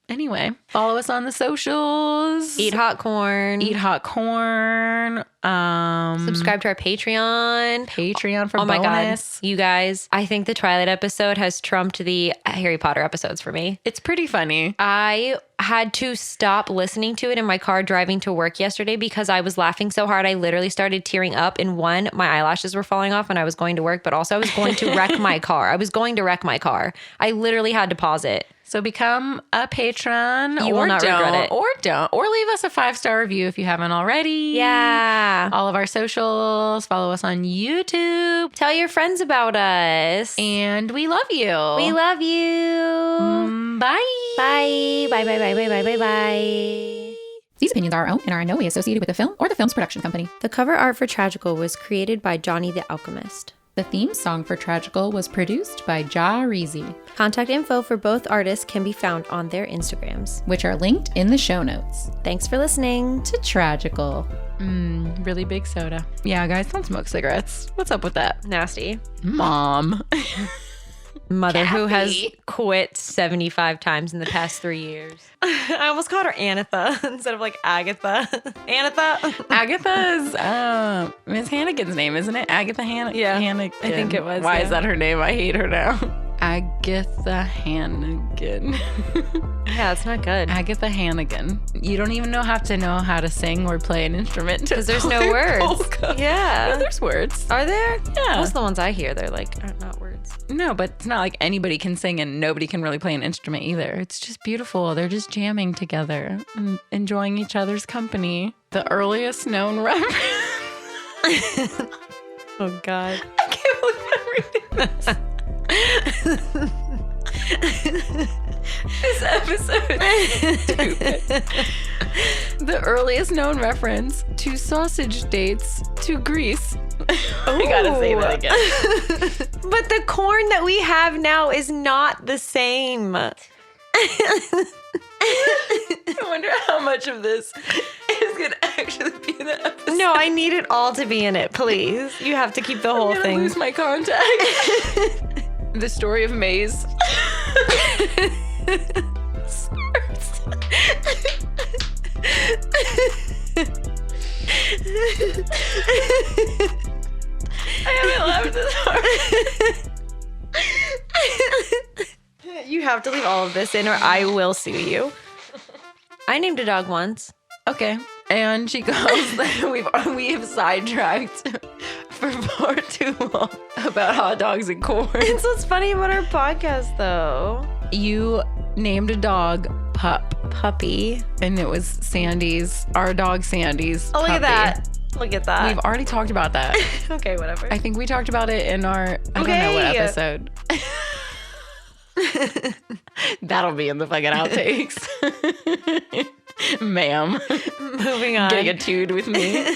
Anyway, follow us on the socials. Eat hot corn. Eat hot corn. Subscribe to our Patreon. Patreon for Oh my bonus. God. You guys, I think the Twilight episode has trumped the Harry Potter episodes for me. It's pretty funny. I had to stop listening to it in my car driving to work yesterday because I was laughing so hard. I literally started tearing up. And one, my eyelashes were falling off when I was going to work, but also I was going to wreck my car. I literally had to pause it. So become a patron. You will not regret it. Or don't. Or leave us a 5-star review if you haven't already. Yeah. All of our socials. Follow us on YouTube. Tell your friends about us. And we love you. We love you. Bye. Bye. Bye, bye, bye, bye, bye, bye, bye. These opinions are our own and are in no way associated with the film or the film's production company. The cover art for Tragical was created by Johnny the Alchemist. The theme song for Tragical was produced by Jahreezy, Contact info for both artists can be found on their Instagrams. which are linked in the show notes. Thanks for listening. To Tragical. Really big soda. Yeah, guys, don't smoke cigarettes. What's up with that? Nasty. Mom. Mother who has Kathy. quit 75 times in the past 3 years. I almost called her Anitha instead of like Agatha. Anitha. Agatha's Miss Hannigan's name, isn't it? Agatha Hannigan. Yeah, Hannigan. I think it was, Why yeah. is that her name? I hate her now. Agatha Hannigan. Yeah, it's not good. Agatha Hannigan. You don't even have to sing or play an instrument Because there's no words. Polka. Yeah. No, there's words. Are there? Yeah. Most of the ones I hear, they're like, are not words. No, but it's not like anybody can sing and nobody can really play an instrument either. It's just beautiful. They're just jamming together and enjoying each other's company. The earliest known reference. Oh, God. I can't believe I'm reading this. This episode is stupid. The earliest known reference to sausage dates to Greece. I gotta say that again. But the corn that we have now is not the same. I wonder how much of this is gonna actually be in the episode. No, I need it all to be in it, please. You have to keep the I'm whole gonna thing. lose my contact. The story of Maze. Starts. I haven't laughed this hard. You have to leave all of this in or I will sue you. I named a dog once. Okay. And she goes, we have sidetracked for far too long about hot dogs and corn. It's what's funny about our podcast, though. You named a dog Puppy. and it was Sandy's, our dog Sandy's. Oh, look at puppy. that. Look at that. We've already talked about that. Okay, whatever. I think we talked about it in our, I don't know what Okay. episode. That'll be in the fucking outtakes. Ma'am. Moving on. Getting attuned with me.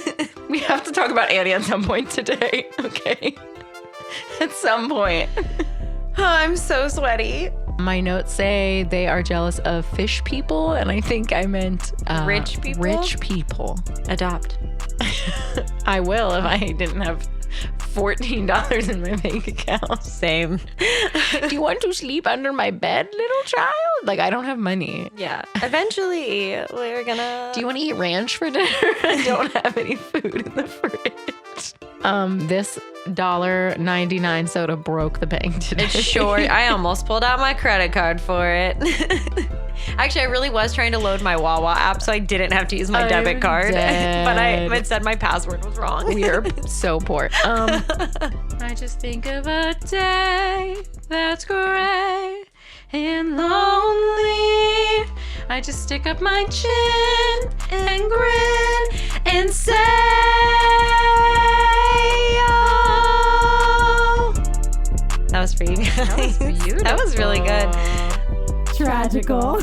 We have to talk about Annie at some point today, okay? At some point. Oh, I'm so sweaty. My notes say they are jealous of fish people, and I think I meant Rich people? Rich people. Adopt. I will if I didn't have $14 in my bank account. Same. Do you want to sleep under my bed, little child? Like, I don't have money. Yeah. Eventually, we're gonna. Do you want to eat ranch for dinner? I don't have any food in the fridge. This $1.99 soda broke the bank today. It's short. I almost pulled out my credit card for it. Actually, I really was trying to load my Wawa app so I didn't have to use my debit card. But it said my password was wrong. We are so poor. I just think of a day that's gray and lonely. I just stick up my chin and grin and say, oh. That was for you guys. That was beautiful. That was really good. Tragical.